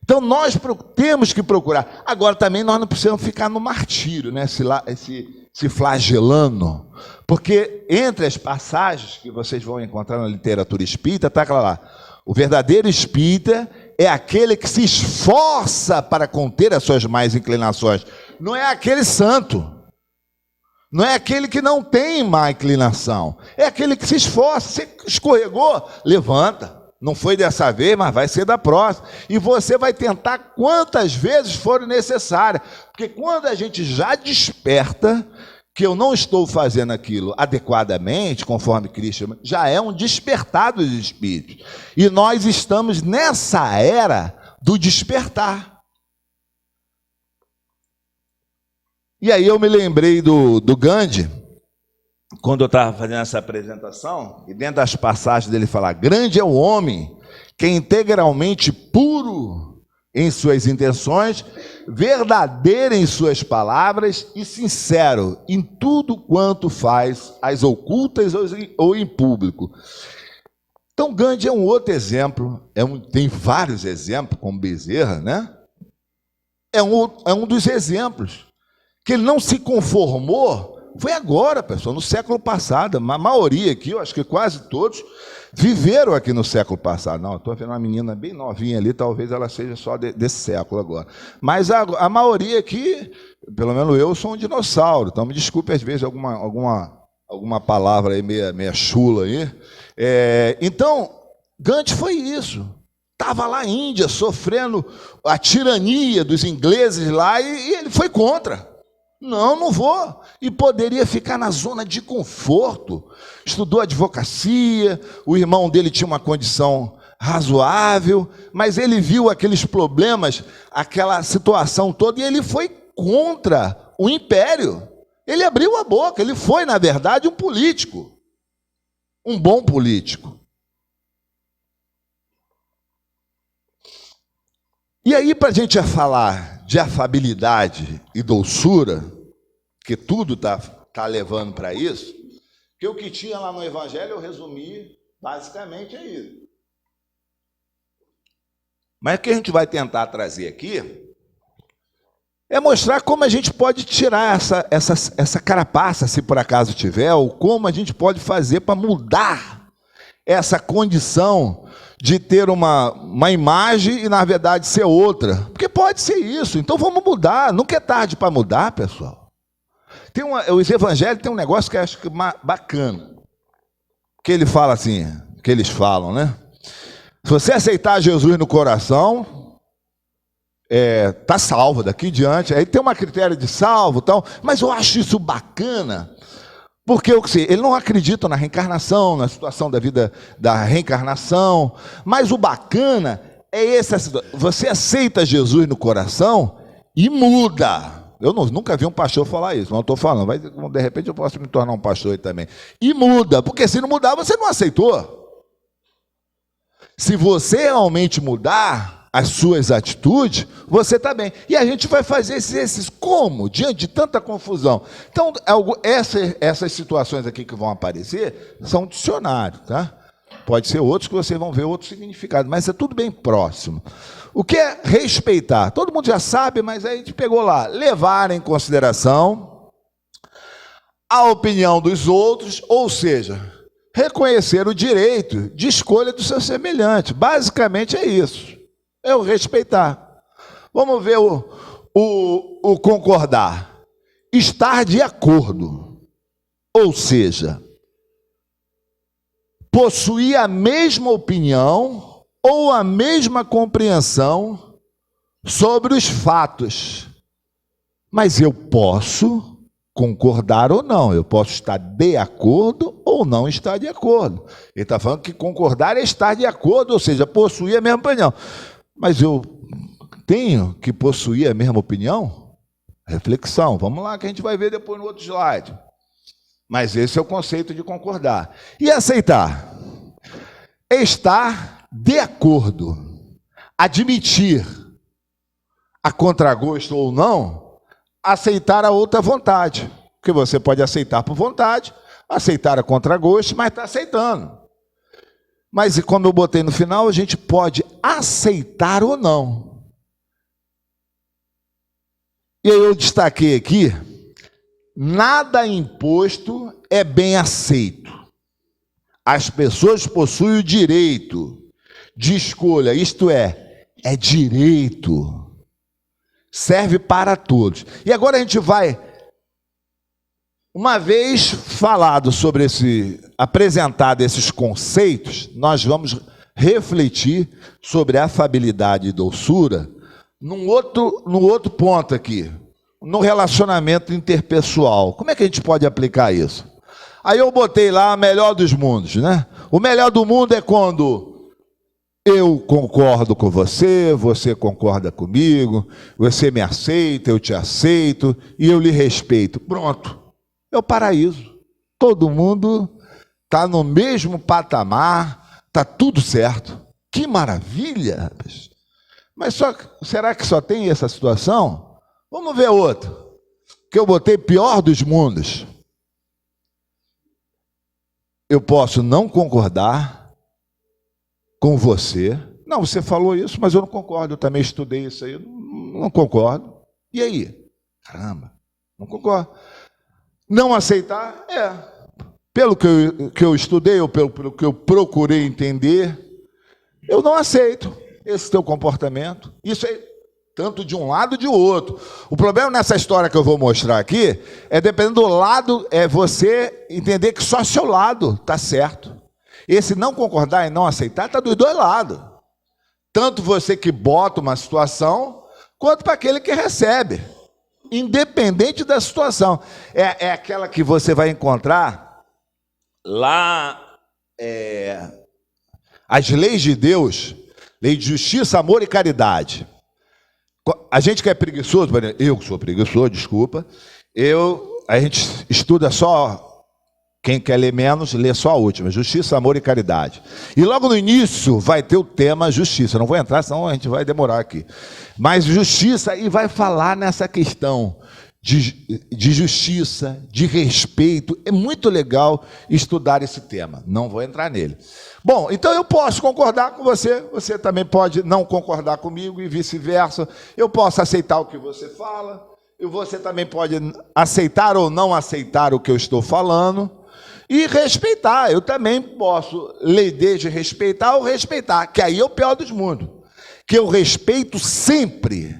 Speaker 3: Então, nós temos que procurar. Agora, também, nós não precisamos ficar no martírio, né? se flagelando. Porque, entre as passagens que vocês vão encontrar na literatura espírita, está lá. O verdadeiro espírita é aquele que se esforça para conter as suas más inclinações. Não é aquele santo. Não é aquele que não tem má inclinação. É aquele que se esforça. Você escorregou, levanta. Não foi dessa vez, mas vai ser da próxima. E você vai tentar quantas vezes for necessária. Porque quando a gente já desperta que eu não estou fazendo aquilo adequadamente, conforme Cristo, já é um despertar dos espíritos. E nós estamos nessa era do despertar. E aí eu me lembrei do Gandhi, quando eu estava fazendo essa apresentação, e dentro das passagens dele falar, grande é o homem que é integralmente puro em suas intenções, verdadeiro em suas palavras e sincero em tudo quanto faz, as ocultas ou em público. Então Gandhi é um outro exemplo, tem vários exemplos, como Bezerra, né? É um dos exemplos, que ele não se conformou. Foi agora, pessoal, no século passado. A maioria aqui, eu acho que quase todos, viveram aqui no século passado. Não, estou vendo uma menina bem novinha ali, talvez ela seja só desse século agora. Mas a maioria aqui, pelo menos eu, sou um dinossauro. Então me desculpe às vezes alguma palavra aí meia chula aí. Então, Gandhi foi isso. Estava lá na Índia, sofrendo a tirania dos ingleses lá, e ele foi contra. Não, não vou. E poderia ficar na zona de conforto. Estudou advocacia, o irmão dele tinha uma condição razoável, mas ele viu aqueles problemas, aquela situação toda, e ele foi contra o império. Ele abriu a boca, ele foi, na verdade, um político. Um bom político. E aí, para a gente falar de afabilidade e doçura, que tudo está levando para isso, que o que tinha lá no Evangelho eu resumi, basicamente é isso. Mas o que a gente vai tentar trazer aqui é mostrar como a gente pode tirar essa carapaça, se por acaso tiver, ou como a gente pode fazer para mudar essa condição de ter uma imagem e, na verdade, ser outra. Porque pode ser isso. Então, vamos mudar. Nunca é tarde para mudar, pessoal. Os evangelhos têm um negócio que eu acho bacana. Que ele fala assim, que eles falam, né? Se você aceitar Jesus no coração, tá salvo daqui em diante. Aí tem uma critério de salvo, tal. Mas eu acho isso bacana. Porque ele não acredita na reencarnação, na situação da vida da reencarnação, mas o bacana é essa situação. Você aceita Jesus no coração e muda. Eu nunca vi um pastor falar isso, mas eu estou falando, de repente eu posso me tornar um pastor aí também. E muda, porque se não mudar, você não aceitou. Se você realmente mudar as suas atitudes, você está bem. E a gente vai fazer esses como? Diante de tanta confusão. Então, essas situações aqui que vão aparecer são dicionários, tá? Pode ser outros que vocês vão ver outro significado, mas é tudo bem próximo. O que é respeitar? Todo mundo já sabe, mas aí a gente pegou lá. Levar em consideração a opinião dos outros, ou seja, reconhecer o direito de escolha do seu semelhante. Basicamente é isso. É o respeitar. Vamos ver o concordar. Estar de acordo. Ou seja, possuir a mesma opinião ou a mesma compreensão sobre os fatos. Mas eu posso concordar ou não. Eu posso estar de acordo ou não estar de acordo. Ele está falando que concordar é estar de acordo, ou seja, possuir a mesma opinião. Mas eu tenho que possuir a mesma opinião? Reflexão. Vamos lá que a gente vai ver depois no outro slide. Mas esse é o conceito de concordar. E aceitar? Estar de acordo. Admitir, a contragosto ou não, aceitar a outra vontade. Porque você pode aceitar por vontade, aceitar a contragosto, mas está aceitando. Mas, como eu botei no final, a gente pode aceitar ou não. E aí eu destaquei aqui, nada imposto é bem aceito. As pessoas possuem o direito de escolha, isto é direito. Serve para todos. E agora a gente vai, uma vez falado sobre apresentado esses conceitos, nós vamos refletir sobre afabilidade e doçura num outro ponto aqui, no relacionamento interpessoal. Como é que a gente pode aplicar isso? Aí eu botei lá a melhor dos mundos, né? O melhor do mundo é quando eu concordo com você, você concorda comigo, você me aceita, eu te aceito e eu lhe respeito. Pronto. É o paraíso. Todo mundo está no mesmo patamar, está tudo certo. Que maravilha, rapaz. Mas será que só tem essa situação? Vamos ver outro. Que eu botei pior dos mundos. Eu posso não concordar com você. Não, você falou isso, mas eu não concordo. Eu também estudei isso aí. Não concordo. E aí? Caramba, não concordo. Não aceitar, pelo que eu estudei, ou pelo que eu procurei entender, eu não aceito esse teu comportamento. Isso é tanto de um lado e de outro. O problema nessa história que eu vou mostrar aqui, dependendo do lado, é você entender que só seu lado está certo. Esse não concordar e não aceitar está dos dois lados. Tanto você que bota uma situação, quanto para aquele que recebe. Independente da situação. É aquela que você vai encontrar lá, as leis de Deus, lei de justiça, amor e caridade. A gente que é preguiçoso, eu que sou preguiçoso, desculpa, a gente estuda só, quem quer ler menos, lê só a última, justiça, amor e caridade. E logo no início vai ter o tema justiça, não vou entrar, senão a gente vai demorar aqui. Mas justiça, e vai falar nessa questão de justiça, de respeito. É muito legal estudar esse tema, não vou entrar nele. Bom, então eu posso concordar com você, você também pode não concordar comigo e vice-versa. Eu posso aceitar o que você fala, e você também pode aceitar ou não aceitar o que eu estou falando. E respeitar, eu também posso, desde respeitar ou respeitar, que aí é o pior dos mundos. Que o respeito sempre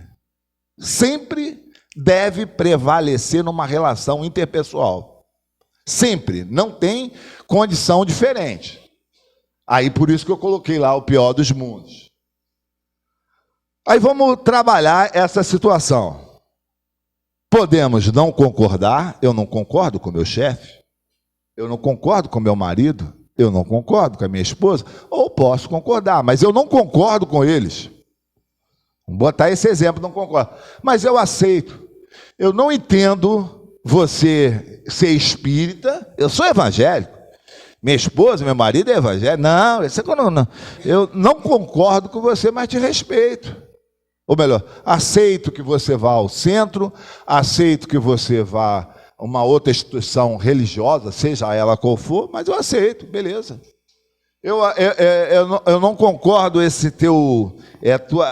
Speaker 3: deve prevalecer numa relação interpessoal. Sempre, não tem condição diferente. Aí por isso que eu coloquei lá o pior dos mundos. Aí vamos trabalhar essa situação. Podemos não concordar, eu não concordo com o meu chefe, eu não concordo com meu marido, eu não concordo com a minha esposa, ou posso concordar, mas eu não concordo com eles. Vamos botar esse exemplo, não concordo. Mas eu aceito. Eu não entendo você ser espírita, eu sou evangélico. Minha esposa, meu marido é evangélico. Não, eu não concordo com você, mas te respeito. Ou melhor, aceito que você vá ao centro, aceito que você vá a uma outra instituição religiosa, seja ela qual for, mas eu aceito, beleza. Eu não concordo esse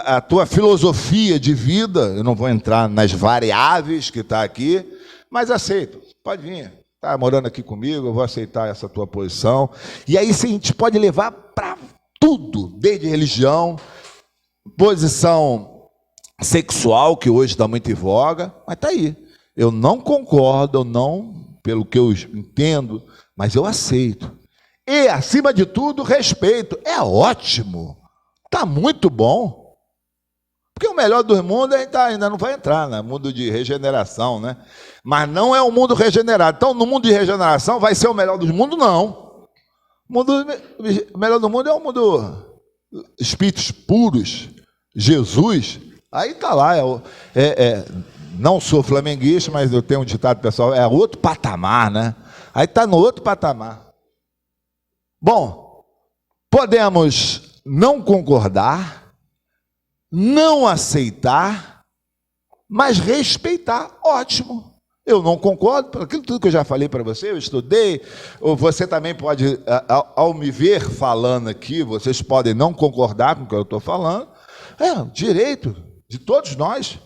Speaker 3: a tua filosofia de vida, eu não vou entrar nas variáveis que está aqui, mas aceito, pode vir, está morando aqui comigo, eu vou aceitar essa tua posição. E aí sim, a gente pode levar para tudo, desde religião, posição sexual, que hoje está muito em voga, mas está aí. Eu não concordo, pelo que eu entendo, mas eu aceito. E, acima de tudo, respeito. É ótimo. Está muito bom. Porque o melhor do mundo ainda não vai entrar, né? Mundo de regeneração, né? Mas não é um mundo regenerado. Então, no mundo de regeneração, vai ser o melhor do mundo? Não. O melhor do mundo é o mundo espíritos puros, Jesus. Aí está lá. Não sou flamenguista, mas eu tenho um ditado pessoal, é outro patamar, né? Aí está no outro patamar. Bom, podemos não concordar, não aceitar, mas respeitar. Ótimo. Eu não concordo com aquilo tudo que eu já falei para você, eu estudei, ou você também pode, ao me ver falando aqui, vocês podem não concordar com o que eu estou falando. É direito de todos nós.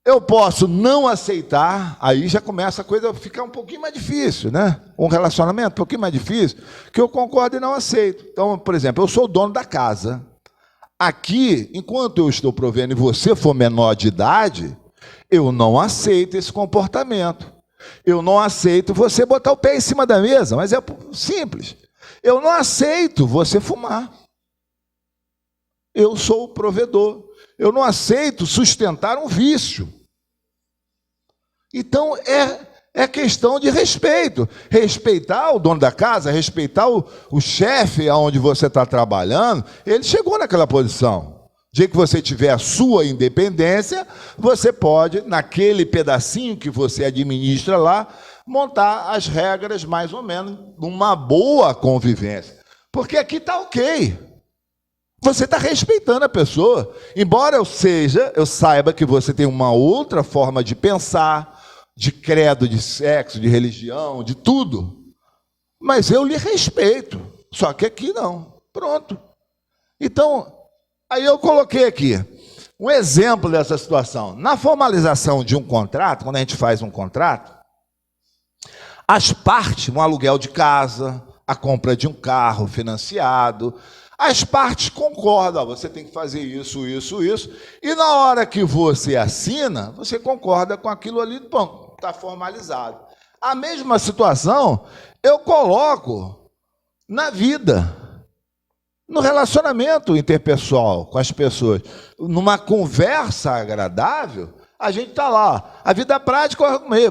Speaker 3: Eu posso não aceitar, aí já começa a coisa a ficar um pouquinho mais difícil, né? Um relacionamento um pouquinho mais difícil, que eu concordo e não aceito. Então, por exemplo, eu sou o dono da casa. Aqui, enquanto eu estou provendo e você for menor de idade, eu não aceito esse comportamento. Eu não aceito você botar o pé em cima da mesa, mas é simples. Eu não aceito você fumar. Eu sou o provedor. Eu não aceito sustentar um vício. Então, é questão de respeito. Respeitar o dono da casa, respeitar o chefe aonde você está trabalhando. Ele chegou naquela posição. O dia que você tiver a sua independência, você pode, naquele pedacinho que você administra lá, montar as regras mais ou menos numa boa convivência. Porque aqui está ok. Você está respeitando a pessoa. Embora eu saiba que você tem uma outra forma de pensar, de credo, de sexo, de religião, de tudo. Mas eu lhe respeito. Só que aqui não. Pronto. Então, aí eu coloquei aqui um exemplo dessa situação. Na formalização de um contrato, quando a gente faz um contrato, as partes, um aluguel de casa, a compra de um carro financiado, as partes concordam, você tem que fazer isso, e na hora que você assina, você concorda com aquilo ali, bom, está formalizado. A mesma situação eu coloco na vida. No relacionamento interpessoal com as pessoas, numa conversa agradável, a gente está lá. A vida prática,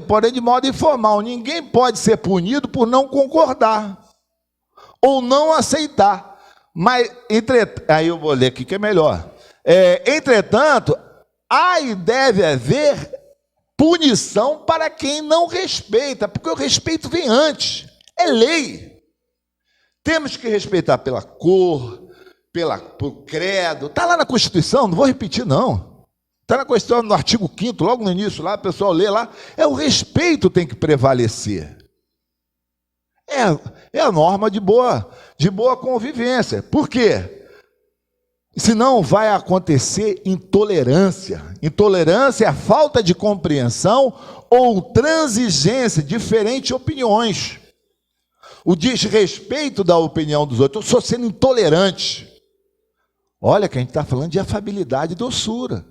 Speaker 3: porém de modo informal. Ninguém pode ser punido por não concordar ou não aceitar. Mas, aí eu vou ler aqui que é melhor. Entretanto, há e deve haver punição para quem não respeita, porque o respeito vem antes. É lei. Temos que respeitar pela cor, pelo credo. Está lá na Constituição, não vou repetir, não. Está na Constituição, no artigo 5º, logo no início, lá, o pessoal lê lá. O respeito tem que prevalecer. É a norma de boa convivência. Por quê? Senão vai acontecer intolerância. Intolerância é a falta de compreensão ou transigência, diferentes opiniões. O desrespeito da opinião dos outros. Eu estou sendo intolerante. Olha que a gente está falando de afabilidade e doçura.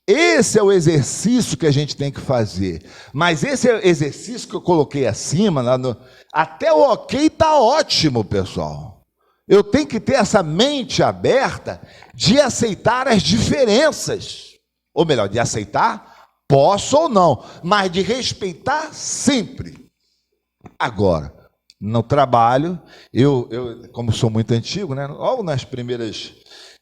Speaker 3: Esse é o exercício que a gente tem que fazer. Mas esse exercício que eu coloquei acima, até o ok está ótimo, pessoal. Eu tenho que ter essa mente aberta de aceitar as diferenças. Ou melhor, de aceitar, posso ou não, mas de respeitar sempre. Agora, no trabalho, eu como sou muito antigo, né? Logo nas primeiras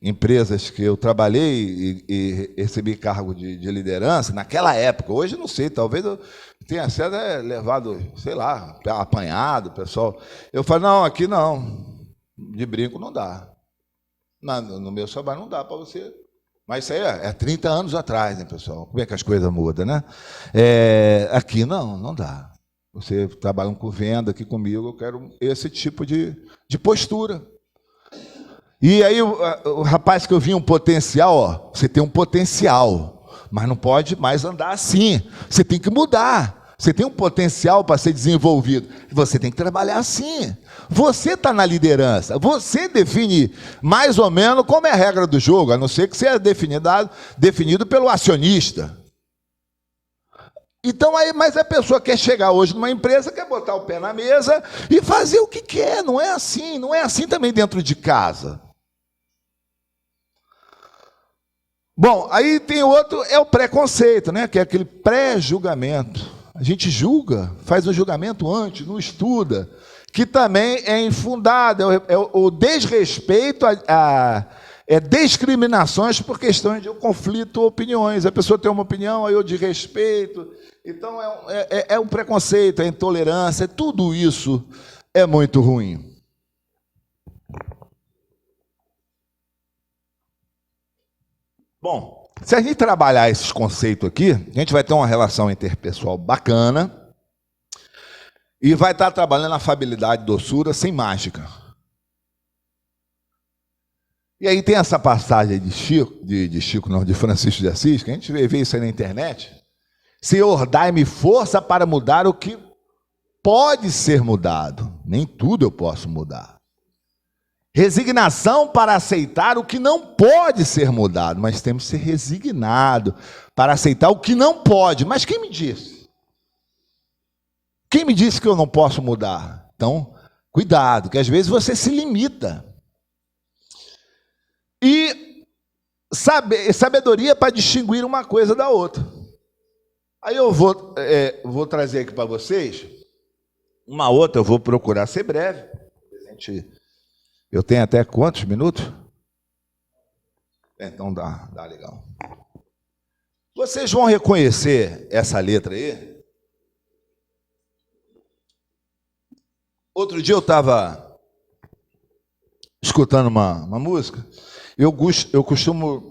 Speaker 3: empresas que eu trabalhei e recebi cargo de liderança, naquela época, hoje não sei, talvez eu tenha sido levado, sei lá, apanhado, pessoal. Eu falei, não, aqui não, de brinco não dá. No meu trabalho não dá para você. Mas isso aí é 30 anos atrás, né, pessoal? Como é que as coisas mudam, né? Aqui não dá. Você trabalha com venda aqui comigo, eu quero esse tipo de postura. E aí o rapaz que eu vi um potencial, você tem um potencial, mas não pode mais andar assim. Você tem que mudar. Você tem um potencial para ser desenvolvido. Você tem que trabalhar assim. Você está na liderança. Você define mais ou menos como é a regra do jogo, a não ser que seja definido pelo acionista. Então, mas a pessoa quer chegar hoje numa empresa, quer botar o pé na mesa e fazer o que quer. Não é assim. Não é assim também dentro de casa. Bom, aí tem outro, é o preconceito, né? Que é aquele pré-julgamento. A gente julga, faz um julgamento antes, não estuda, que também é infundado, é o desrespeito a discriminações por questões de conflito de opiniões. A pessoa tem uma opinião, aí eu desrespeito. Então é um preconceito, é intolerância, tudo isso é muito ruim. Bom, se a gente trabalhar esses conceitos aqui, a gente vai ter uma relação interpessoal bacana e vai estar trabalhando afabilidade, doçura, sem mágica. E aí tem essa passagem de Francisco de Assis, que a gente vê isso aí na internet. Senhor, dai-me força para mudar o que pode ser mudado. Nem tudo eu posso mudar. Resignação para aceitar o que não pode ser mudado. Mas temos que ser resignados para aceitar o que não pode. Mas quem me disse? Quem me disse que eu não posso mudar? Então, cuidado, que às vezes você se limita. E sabedoria para distinguir uma coisa da outra. Aí eu vou trazer aqui para vocês uma outra, eu vou procurar ser breve. Eu tenho até quantos minutos? Então dá legal. Vocês vão reconhecer essa letra aí? Outro dia eu estava escutando uma música. Eu costumo,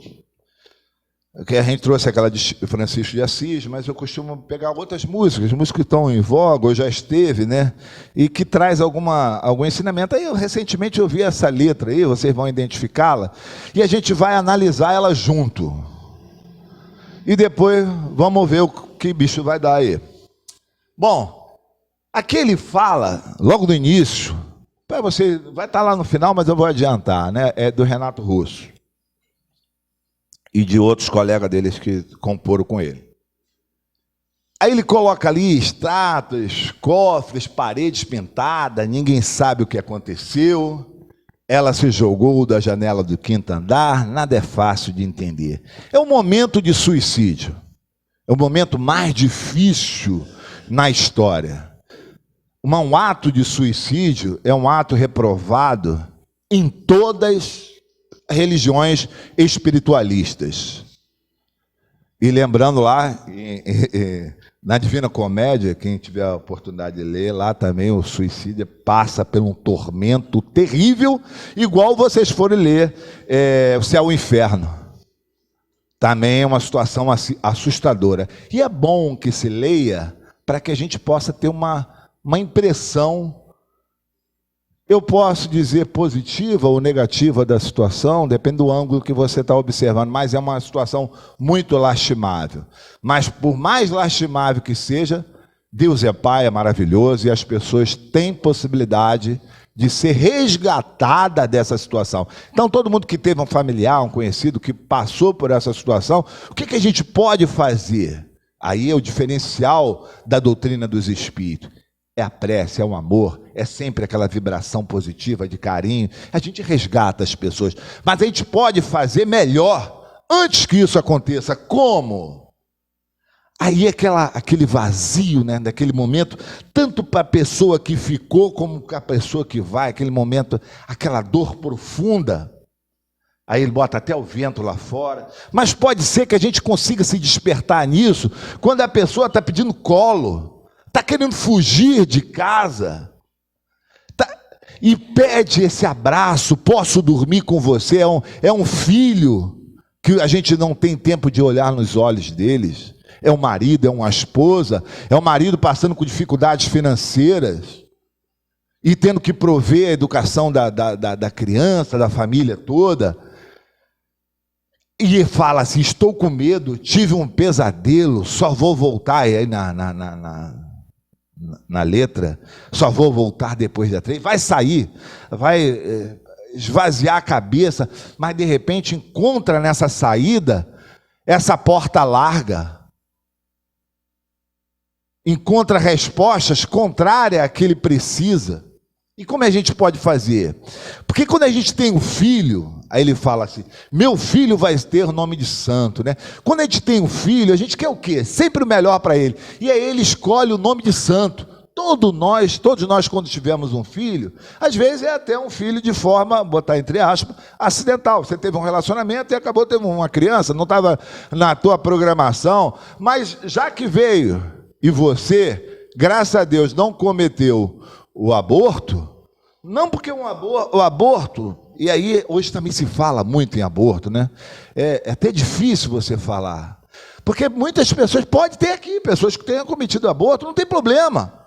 Speaker 3: que a gente trouxe aquela de Francisco de Assis, mas eu costumo pegar outras músicas que estão em voga, ou já esteve, né? E que traz algum ensinamento. Aí recentemente eu vi essa letra aí, vocês vão identificá-la, e a gente vai analisar ela junto. E depois vamos ver o que bicho vai dar aí. Bom, aqui ele fala, logo no início, para você, vai estar lá no final, mas eu vou adiantar, né? É do Renato Russo. E de outros colegas deles que comporam com ele. Aí ele coloca ali estátuas, cofres, paredes pintadas, ninguém sabe o que aconteceu. Ela se jogou da janela do 5º andar, nada é fácil de entender. É um momento de suicídio. É o momento mais difícil na história. Um ato de suicídio é um ato reprovado em todas as religiões espiritualistas. E lembrando lá, na Divina Comédia, quem tiver a oportunidade de ler, lá também o suicídio passa por um tormento terrível, igual vocês forem ler O Céu e o Inferno. Também é uma situação assustadora. E é bom que se leia para que a gente possa ter uma impressão, eu posso dizer positiva ou negativa da situação, depende do ângulo que você está observando, mas é uma situação muito lastimável. Mas por mais lastimável que seja, Deus é Pai, é maravilhoso, e as pessoas têm possibilidade de ser resgatada dessa situação. Então, todo mundo que teve um familiar, um conhecido, que passou por essa situação, o que a gente pode fazer? Aí é o diferencial da doutrina dos espíritos. É a prece, é o amor, é sempre aquela vibração positiva, de carinho. A gente resgata as pessoas. Mas a gente pode fazer melhor antes que isso aconteça. Como? Aí aquele vazio, né, daquele momento, tanto para a pessoa que ficou como para a pessoa que vai, aquele momento, aquela dor profunda. Aí ele bota até o vento lá fora. Mas pode ser que a gente consiga se despertar nisso quando a pessoa está pedindo colo, está querendo fugir de casa, e pede esse abraço, posso dormir com você, é um filho que a gente não tem tempo de olhar nos olhos deles, é um marido, é uma esposa, é um marido passando com dificuldades financeiras, e tendo que prover a educação da criança, da família toda, e fala assim, estou com medo, tive um pesadelo, só vou voltar, e aí na letra, só vou voltar depois da 3, vai sair, vai esvaziar a cabeça, mas de repente encontra nessa saída, essa porta larga, encontra respostas contrárias à que ele precisa. E como a gente pode fazer? Porque quando a gente tem um filho, aí ele fala assim, meu filho vai ter o nome de santo, né? Quando a gente tem um filho, a gente quer o quê? Sempre o melhor para ele. E aí ele escolhe o nome de santo. Todos nós, quando tivermos um filho, às vezes é até um filho de forma, botar entre aspas, acidental. Você teve um relacionamento e acabou tendo uma criança, não estava na tua programação, mas já que veio e você, graças a Deus, não cometeu o aborto, não porque o aborto, e aí hoje também se fala muito em aborto, né? É até difícil você falar, porque muitas pessoas, pode ter aqui, pessoas que tenham cometido aborto, não tem problema.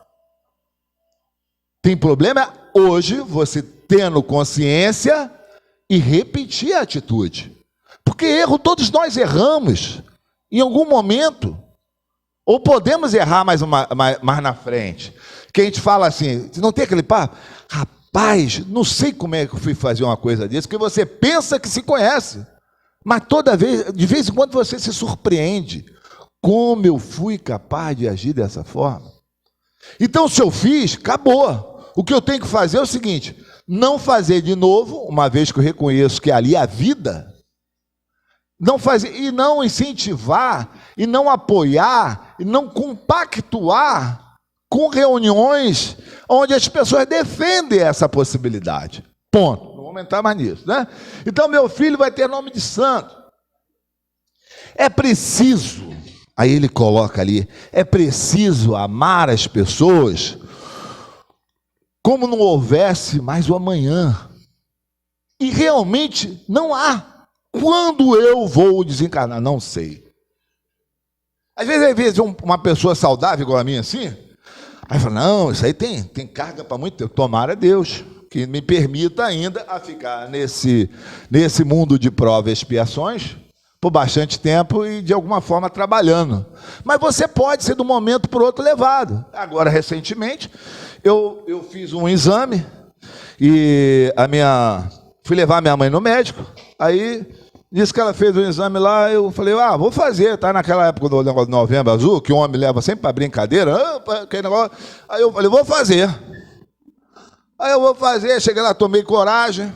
Speaker 3: Tem problema hoje você tendo consciência e repetir a atitude. Porque erro, todos nós erramos em algum momento. Ou podemos errar mais na frente. Que a gente fala assim, não tem aquele papo? Rapaz, não sei como é que eu fui fazer uma coisa dessa, porque você pensa que se conhece. Mas de vez em quando você se surpreende. Como eu fui capaz de agir dessa forma? Então, se eu fiz, acabou. O que eu tenho que fazer é o seguinte, não fazer de novo, uma vez que eu reconheço que ali é a vida, não fazer, e não incentivar, e não apoiar, e não compactuar com reuniões onde as pessoas defendem essa possibilidade. Ponto. Não vou aumentar mais nisso, né? Então, meu filho vai ter nome de santo. É preciso, aí ele coloca ali, é preciso amar as pessoas como não houvesse mais o amanhã. E realmente não há. Quando eu vou desencarnar? Não sei. Às vezes uma pessoa saudável igual a mim assim, aí fala, não, isso aí tem carga para muito tempo. Tomara Deus que me permita ainda a ficar nesse mundo de provas e expiações por bastante tempo e de alguma forma trabalhando. Mas você pode ser de um momento para o outro levado. Agora, recentemente, eu fiz um exame e fui levar minha mãe no médico, aí disse que ela fez um exame lá, eu falei, vou fazer, tá naquela época do negócio do Novembro Azul, que o homem leva sempre para brincadeira, aquele negócio, aí eu falei, vou fazer. Aí eu vou fazer, cheguei lá, tomei coragem,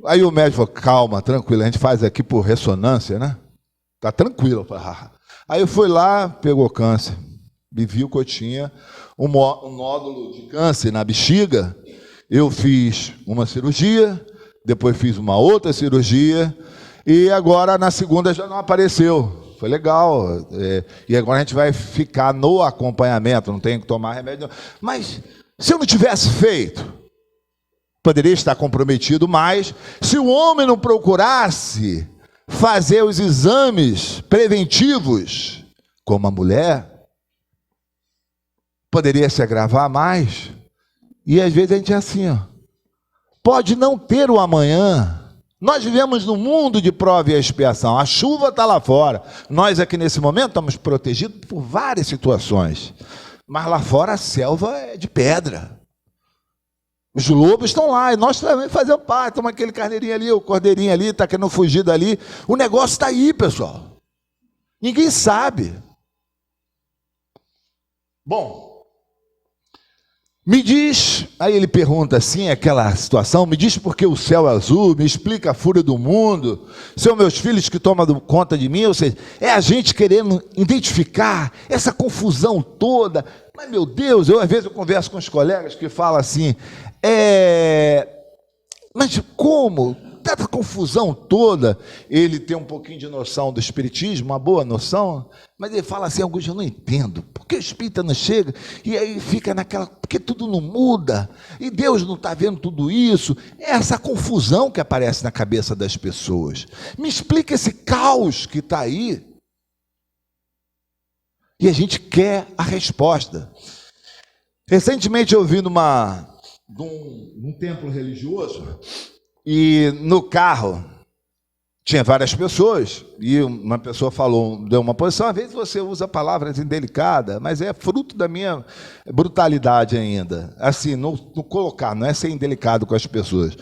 Speaker 3: Aí o médico falou, calma, tranquilo, a gente faz aqui por ressonância, né? Tá tranquilo. Aí eu fui lá, pegou câncer, me viu que eu tinha um nódulo de câncer na bexiga. Eu fiz uma cirurgia, depois fiz uma outra cirurgia, e agora na segunda já não apareceu. Foi legal. E agora a gente vai ficar no acompanhamento, não tem que tomar remédio. Mas se eu não tivesse feito, poderia estar comprometido mais. Se o homem não procurasse fazer os exames preventivos, como a mulher, poderia se agravar mais. E às vezes a gente é assim, ó, pode não ter o amanhã. Nós vivemos num mundo de prova e expiação. A chuva está lá fora. Nós aqui nesse momento estamos protegidos por várias situações. Mas lá fora a selva é de pedra. Os lobos estão lá, e nós também fazemos parte. Estamos aquele carneirinho ali, o cordeirinho ali, está querendo fugir dali. O negócio está aí, pessoal. Ninguém sabe. Bom, me diz, aí ele pergunta assim, aquela situação, me diz por que o céu é azul, me explica a fúria do mundo, são meus filhos que tomam conta de mim, ou seja, é a gente querendo identificar essa confusão toda. Mas, meu Deus, às vezes eu converso com os colegas que falam assim, mas como? Tanta confusão toda. Ele tem um pouquinho de noção do espiritismo, uma boa noção, mas ele fala assim, Augusto, eu não entendo, por que o espírita não chega? E aí fica naquela, porque tudo não muda, e Deus não está vendo tudo isso. É essa confusão que aparece na cabeça das pessoas. Me explica esse caos que está aí. E a gente quer a resposta. Recentemente eu vi num templo religioso, e no carro tinha várias pessoas, e uma pessoa falou, deu uma posição, às vezes você usa palavras indelicadas, mas é fruto da minha brutalidade ainda, assim, não colocar, não é ser indelicado com as pessoas.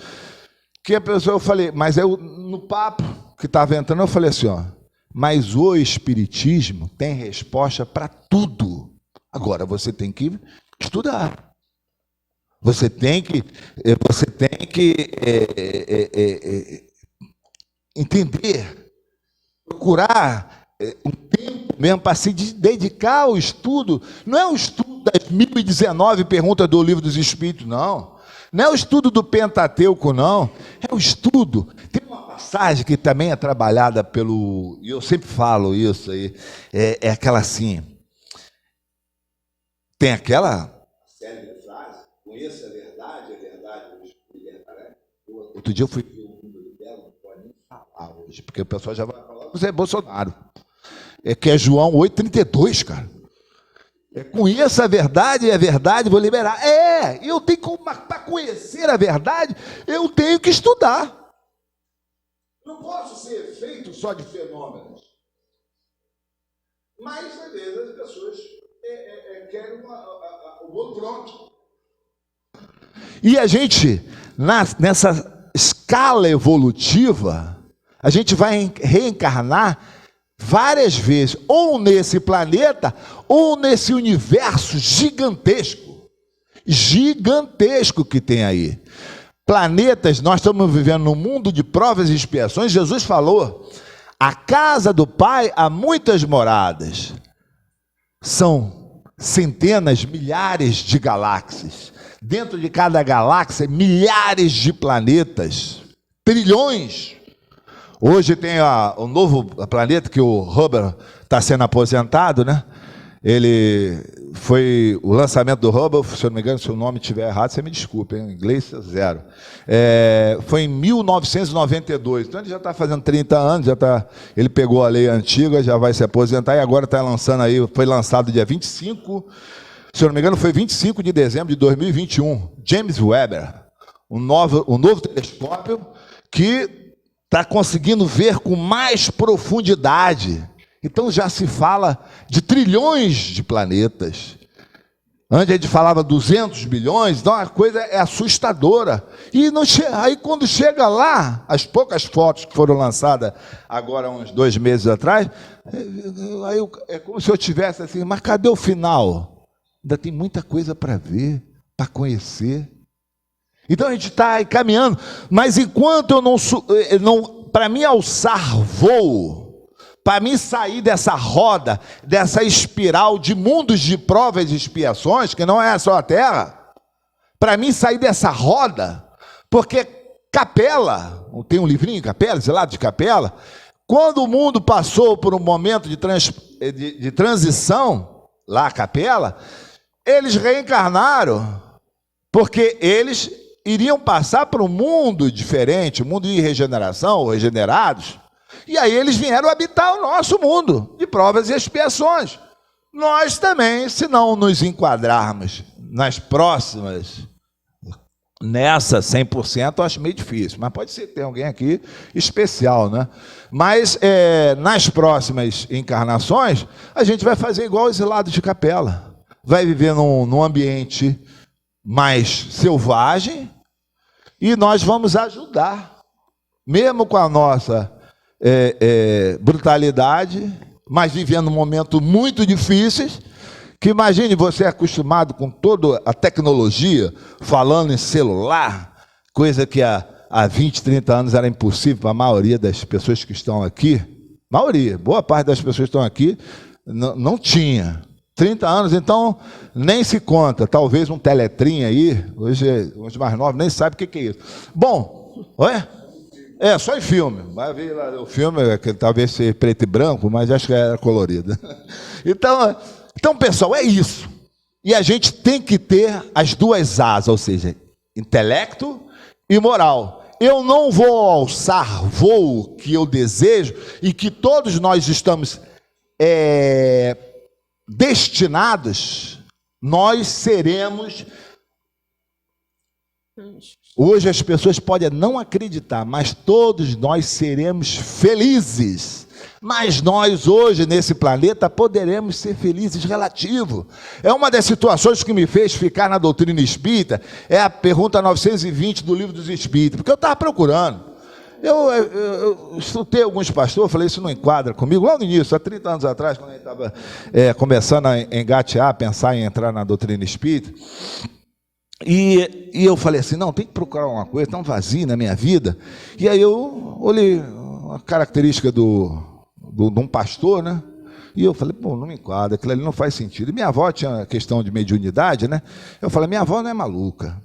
Speaker 3: Que a pessoa, eu falei, mas eu, no papo que estava entrando, eu falei assim, ó, mas o espiritismo tem resposta para tudo. Agora você tem que estudar. Você tem que entender, procurar um tempo mesmo para se dedicar ao estudo. Não é o estudo das 1019 perguntas do Livro dos Espíritos, não. Não é o estudo do Pentateuco, não. É o estudo. Tem uma passagem que também é trabalhada e eu sempre falo isso aí, é aquela assim, tem aquela célebre frase, conheça a verdade vos libertará. Outro dia eu fui ver o número dela, não pode nem falar hoje, porque o pessoal já vai falar, você é Bolsonaro. Que é João 8,32, cara. Conheça a verdade e a verdade vou liberar. Eu tenho que, para conhecer a verdade, eu tenho que estudar. Não posso ser feito só de fenômenos. Mas, às vezes, as pessoas querem o bolo pronto. E a gente, nessa escala evolutiva, a gente vai reencarnar várias vezes, ou nesse planeta, ou nesse universo gigantesco que tem aí. Planetas, nós estamos vivendo num mundo de provas e expiações. Jesus falou, a casa do Pai há muitas moradas. São centenas, milhares de galáxias. Dentro de cada galáxia, milhares de planetas, trilhões. Hoje tem o novo planeta que o Hubble está sendo aposentado, né? Ele foi o lançamento do Hubble, se eu não me engano, se o nome estiver errado, você me desculpe, em inglês é zero. Foi em 1992, então ele já está fazendo 30 anos, ele pegou a lei antiga, já vai se aposentar e agora está lançando aí, foi lançado dia 25, se eu não me engano, foi 25 de dezembro de 2021, James Webb, um novo telescópio que está conseguindo ver com mais profundidade. Então já se fala de trilhões de planetas. Antes a gente falava 200 bilhões, então a coisa é assustadora. E aí quando chega lá, as poucas fotos que foram lançadas agora uns 2 meses atrás, aí é como se eu tivesse assim, mas cadê o final? Ainda tem muita coisa para ver, para conhecer. Então a gente está caminhando, mas enquanto eu não para mim alçar voo, para mim sair dessa roda, dessa espiral de mundos de provas e expiações, que não é só a terra, para mim sair dessa roda, porque Capela, tem um livrinho Capela, Exilado de Capela, quando o mundo passou por um momento de transição, lá Capela, eles reencarnaram, porque eles iriam passar para um mundo diferente, um mundo de regeneração, ou regenerados, e aí eles vieram habitar o nosso mundo de provas e expiações. Nós também, se não nos enquadrarmos nas próximas, nessa 100%, eu acho meio difícil, mas pode ser que tenha alguém aqui especial, né? Mas nas próximas encarnações, a gente vai fazer igual o Exilado de Capela, vai viver num ambiente mais selvagem, e nós vamos ajudar, mesmo com a nossa brutalidade, mas vivendo momentos muito difíceis, que imagine você acostumado com toda a tecnologia, falando em celular, coisa que há 20, 30 anos era impossível para a maioria das pessoas que estão aqui, boa parte das pessoas que estão aqui, não tinha. 30 anos, então, nem se conta. Talvez um teletrim aí, hoje os mais novos nem sabem o que é isso. Bom, só em filme. Vai ver lá o filme, que talvez seja preto e branco, mas acho que era colorido. Então, pessoal, é isso. E a gente tem que ter as duas asas, ou seja, intelecto e moral. Eu não vou alçar voo que eu desejo e que todos nós estamos destinados, nós seremos. Hoje as pessoas podem não acreditar, mas todos nós seremos felizes. Mas nós hoje nesse planeta poderemos ser felizes relativo. É uma das situações que me fez ficar na doutrina espírita, é a pergunta 920 do Livro dos Espíritos, porque eu estava procurando. Eu escutei alguns pastores, falei, isso não enquadra comigo, lá no início, há 30 anos atrás, quando a gente estava começando a engatear, pensar em entrar na doutrina espírita, e eu falei assim, não, tem que procurar uma coisa, está um vazio na minha vida. E aí eu olhei a característica de um pastor, né? E eu falei, não me enquadra, aquilo ali não faz sentido. E minha avó tinha questão de mediunidade, né? Eu falei, minha avó não é maluca,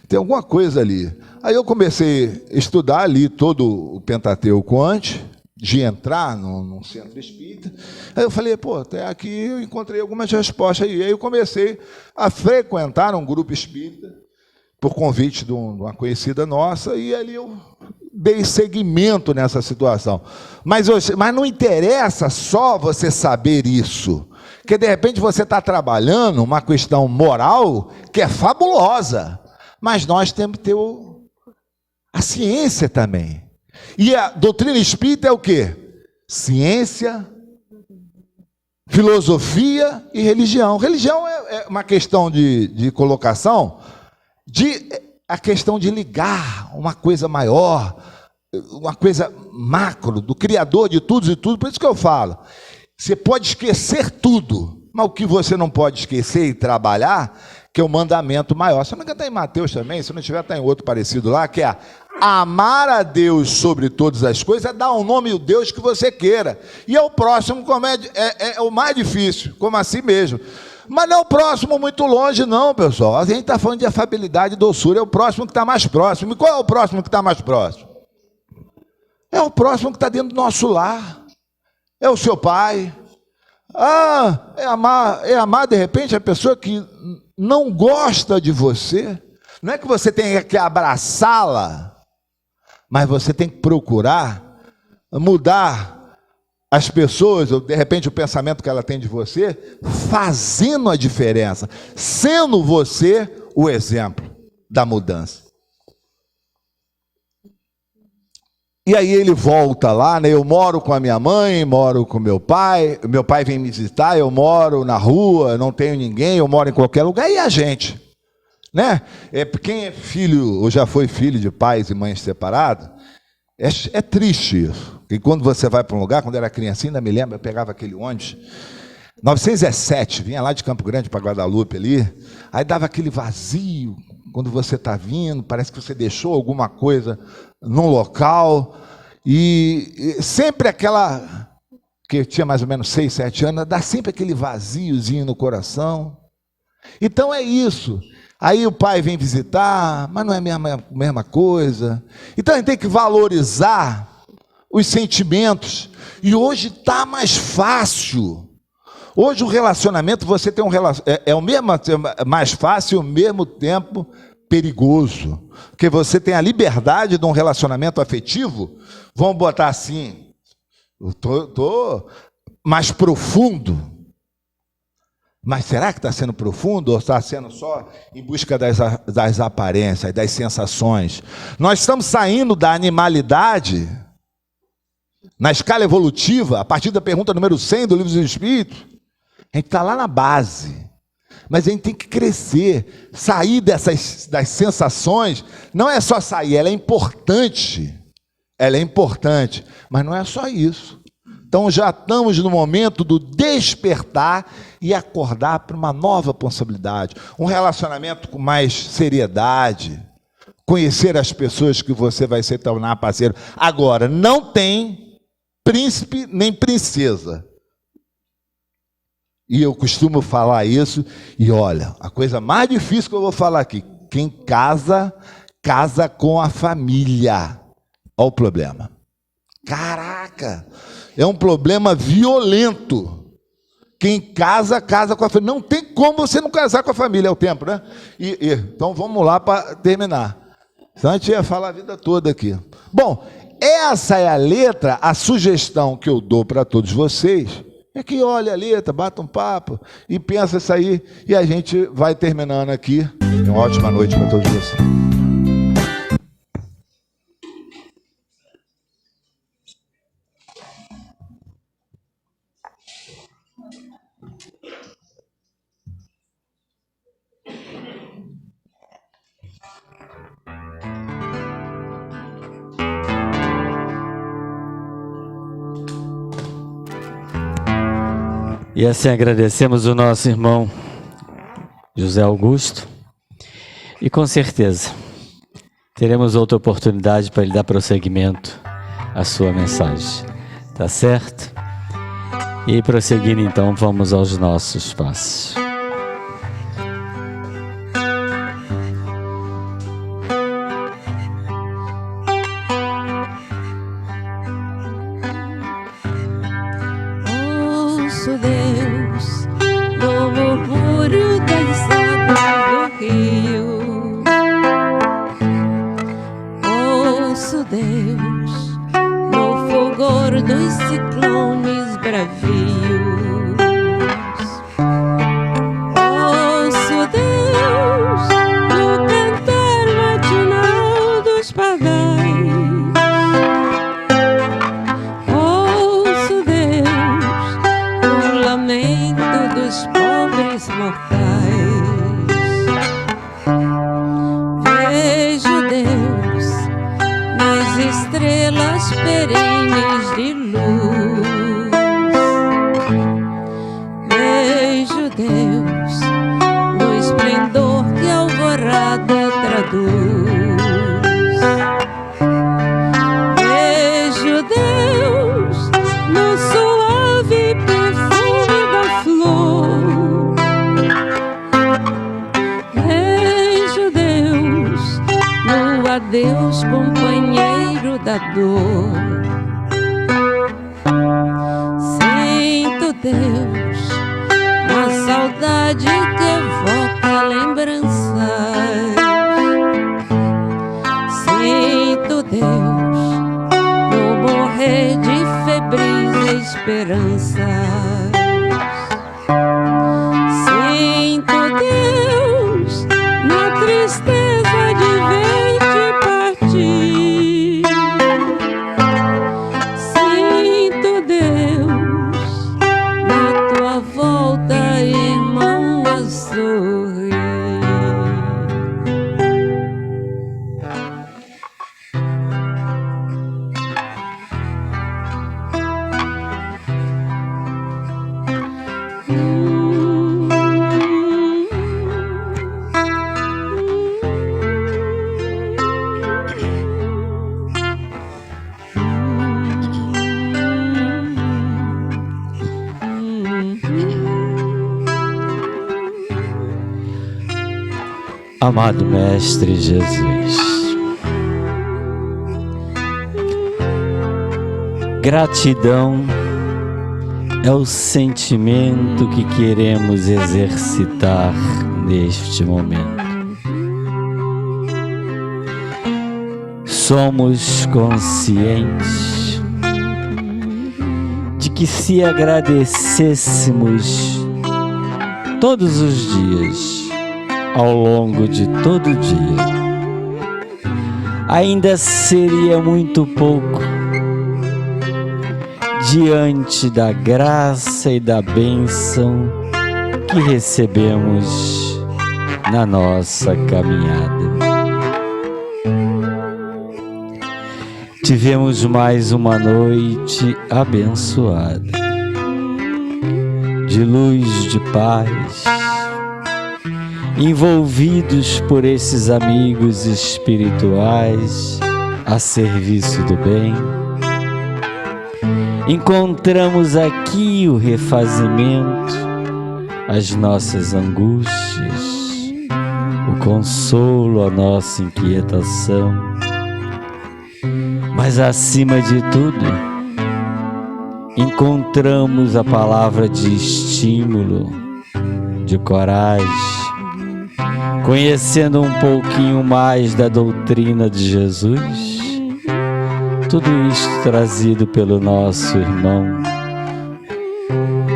Speaker 3: tem alguma coisa ali. Aí eu comecei a estudar ali todo o Pentateuco antes de entrar num centro espírita. Aí eu falei, até aqui eu encontrei algumas respostas. Aí eu comecei a frequentar um grupo espírita, por convite de uma conhecida nossa, e ali eu dei seguimento nessa situação. Mas não interessa só você saber isso, porque de repente você está trabalhando uma questão moral que é fabulosa, mas nós temos que ter a ciência também. E a doutrina espírita é o quê? Ciência, filosofia e religião. Religião é uma questão de colocação, a questão de ligar uma coisa maior, uma coisa macro, do Criador de tudo e tudo. Por isso que eu falo, você pode esquecer tudo, mas o que você não pode esquecer e trabalhar, que é o mandamento maior. Se não me engano, está em Mateus também, se não tiver, está em outro parecido lá, que é amar a Deus sobre todas as coisas, é dar um nome ao Deus que você queira. E é o próximo, como é o mais difícil, como assim mesmo. Mas não é o próximo muito longe, não, pessoal. A gente está falando de afabilidade e doçura, é o próximo que está mais próximo. E qual é o próximo que está mais próximo? É o próximo que está dentro do nosso lar. É o seu pai. É amar de repente a pessoa que não gosta de você. Não é que você tenha que abraçá-la, mas você tem que procurar mudar as pessoas, ou de repente o pensamento que ela tem de você, fazendo a diferença, sendo você o exemplo da mudança. E aí ele volta lá, né? Eu moro com a minha mãe, moro com meu pai vem me visitar, eu moro na rua, não tenho ninguém, eu moro em qualquer lugar, e a gente? Né? Quem é filho, ou já foi filho de pais e mães separados, é triste isso. E quando você vai para um lugar, quando eu era criancinha, ainda me lembro, eu pegava aquele ônibus, 907, vinha lá de Campo Grande para Guadalupe ali, aí dava aquele vazio, quando você está vindo, parece que você deixou alguma coisa num local, e sempre aquela, que tinha mais ou menos 6, 7 anos, dá sempre aquele vaziozinho no coração. Então é isso. Aí o pai vem visitar, mas não é a mesma coisa. Então a gente tem que valorizar os sentimentos. E hoje está mais fácil. Hoje o relacionamento, você tem o mesmo, mais fácil e ao mesmo tempo perigoso. Porque você tem a liberdade de um relacionamento afetivo. Vamos botar assim, eu tô mais profundo. Mas será que está sendo profundo ou está sendo só em busca das aparências, das sensações? Nós estamos saindo da animalidade na escala evolutiva, a partir da pergunta número 100 do Livro dos Espíritos. A gente está lá na base, mas a gente tem que crescer, sair das sensações. Não é só sair, ela é importante, mas não é só isso. Então já estamos no momento do despertar e acordar para uma nova possibilidade. Um relacionamento com mais seriedade. Conhecer as pessoas que você vai se tornar parceiro. Agora, não tem príncipe nem princesa. E eu costumo falar isso. E olha, a coisa mais difícil que eu vou falar aqui. Quem casa, casa com a família. Olha o problema. Caraca! É um problema violento. Quem casa, casa com a família. Não tem como você não casar com a família, é o tempo, né? Então vamos lá para terminar. Senão a gente ia falar a vida toda aqui. Bom, essa é a letra, a sugestão que eu dou para todos vocês, é que olha a letra, bata um papo e pensa isso aí, e a gente vai terminando aqui. Uma ótima noite para todos vocês.
Speaker 1: E assim agradecemos o nosso irmão José Augusto. E com certeza teremos outra oportunidade para ele dar prosseguimento à sua mensagem. Tá certo? E prosseguindo então, vamos aos nossos passos.
Speaker 4: Ouço Deus no murmúrio das águas do rio. Ouço Deus no fulgor dos ciclones bravios. Ouço Deus no cantar matinal dos pardais. Ouço Deus no lamento dos pobres mortais. Vejo Deus nas estrelas perenes de luz. Vejo Deus no esplendor que a alvorada traduz. Vejo Deus no suave perfume da flor. Vejo Deus no adeus companheiro da dor. Sinto Deus na saudade que evoca lembranças. Sinto Deus no morrer de febris esperanças. Sinto Deus na tristeza de ver-te partir. Sinto Deus na tua volta, irmão, a sorrir.
Speaker 1: Amado Mestre Jesus, gratidão é o sentimento que queremos exercitar neste momento. Somos conscientes de que se agradecêssemos todos os dias, ao longo de todo o dia, ainda seria muito pouco diante da graça e da bênção que recebemos na nossa caminhada. Tivemos mais uma noite abençoada, de luz, de paz, envolvidos por esses amigos espirituais a serviço do bem. Encontramos aqui o refazimento, as nossas angústias, o consolo, a nossa inquietação, mas acima de tudo, encontramos a palavra de estímulo, de coragem, conhecendo um pouquinho mais da doutrina de Jesus, tudo isso trazido pelo nosso irmão,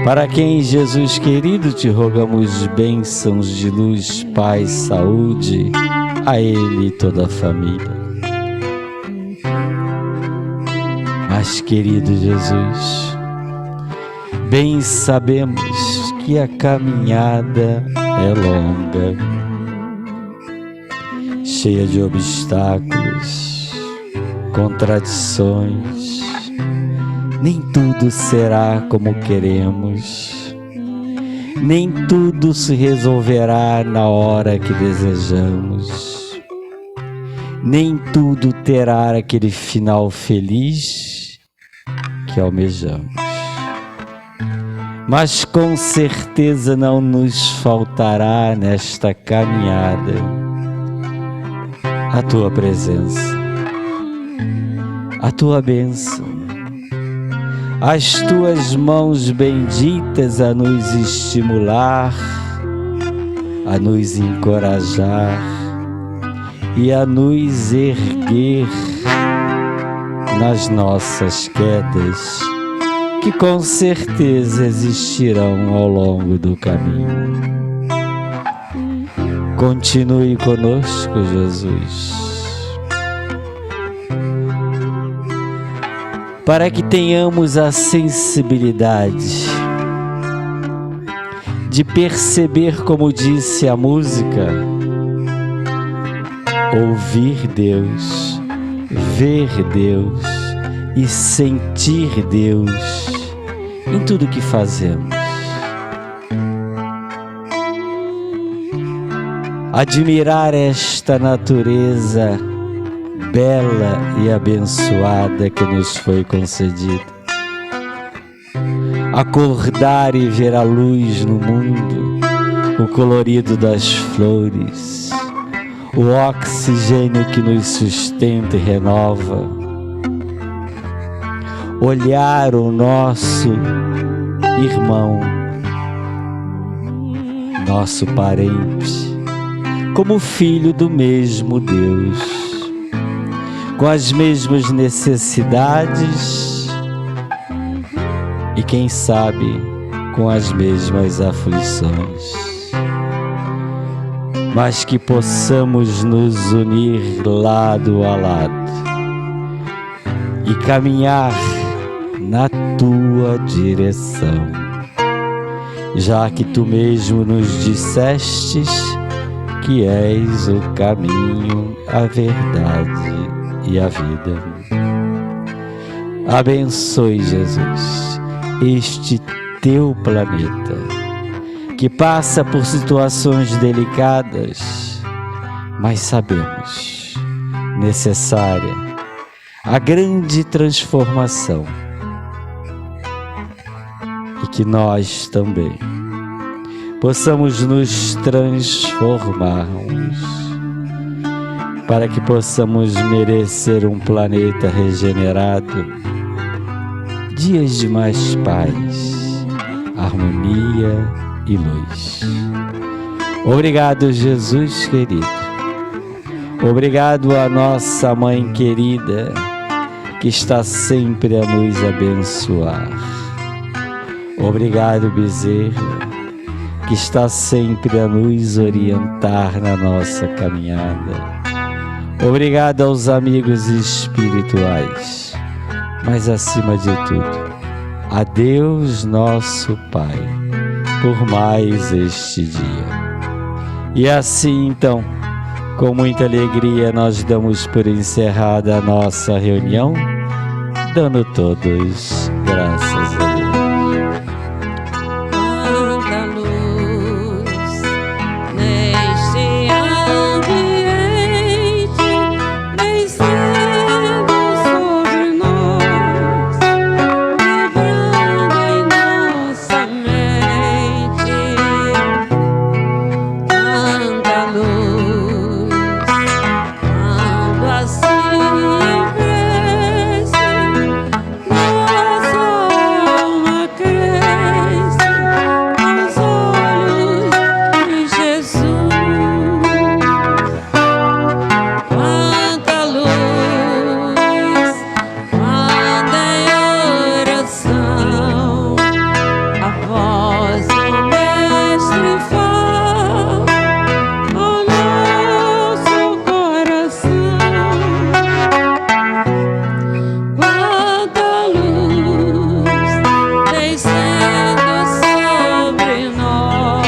Speaker 1: para quem, Jesus querido, te rogamos bênçãos de luz, paz, saúde, a ele e toda a família. Mas, querido Jesus, bem sabemos que a caminhada é longa, cheia de obstáculos, contradições. Nem tudo será como queremos, nem tudo se resolverá na hora que desejamos, nem tudo terá aquele final feliz que almejamos. Mas com certeza não nos faltará nesta caminhada a tua presença, a tua bênção, as tuas mãos benditas a nos estimular, a nos encorajar e a nos erguer nas nossas quedas, que com certeza existirão ao longo do caminho. Continue conosco, Jesus, para que tenhamos a sensibilidade de perceber, como disse a música, ouvir Deus, ver Deus e sentir Deus em tudo que fazemos. Admirar esta natureza bela e abençoada que nos foi concedida. Acordar e ver a luz no mundo, o colorido das flores, o oxigênio que nos sustenta e renova. Olhar o nosso irmão, nosso parente, como filho do mesmo Deus, com as mesmas necessidades e, quem sabe, com as mesmas aflições, mas que possamos nos unir lado a lado e caminhar na tua direção, já que tu mesmo nos dissestes que és o caminho, a verdade e a vida. Abençoe, Jesus, este teu planeta, que passa por situações delicadas, mas sabemos, necessária, a grande transformação, e que nós também possamos nos transformarmos, para que possamos merecer um planeta regenerado, dias de mais paz, harmonia e luz. Obrigado, Jesus querido. Obrigado à nossa mãe querida, que está sempre a nos abençoar. Obrigado, Bezerra, que está sempre a nos orientar na nossa caminhada. Obrigado aos amigos espirituais, mas acima de tudo, a Deus nosso Pai, por mais este dia. E assim, então, com muita alegria, nós damos por encerrada a nossa reunião, dando todos graças a Deus.
Speaker 4: Quanta luz neste ambiente, descendo sobre nós, vibrando em nossa mente. Quanta luz, quando assim cresce, nossa alma cresce aos olhos de Jesus. Quanta luz, quando em oração a voz do Mestre fala ao nosso coração. Quanta luz descendo sobre nós.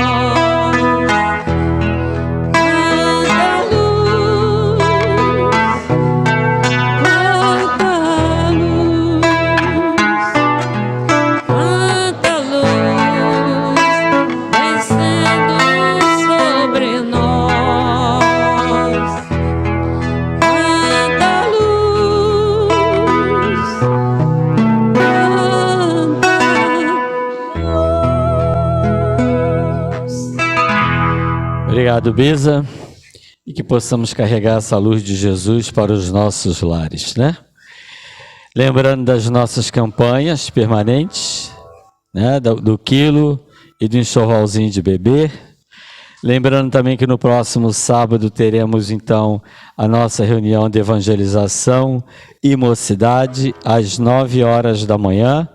Speaker 4: Quanta luz, quanta luz, quanta luz descendo sobre nós. Quanta luz.
Speaker 1: Obrigado, Beza, e que possamos carregar essa luz de Jesus para os nossos lares, né? Lembrando das nossas campanhas permanentes, né? Do quilo e do enxovalzinho de bebê. Lembrando também que no próximo sábado teremos, então, a nossa reunião de evangelização e mocidade às 9 horas da manhã,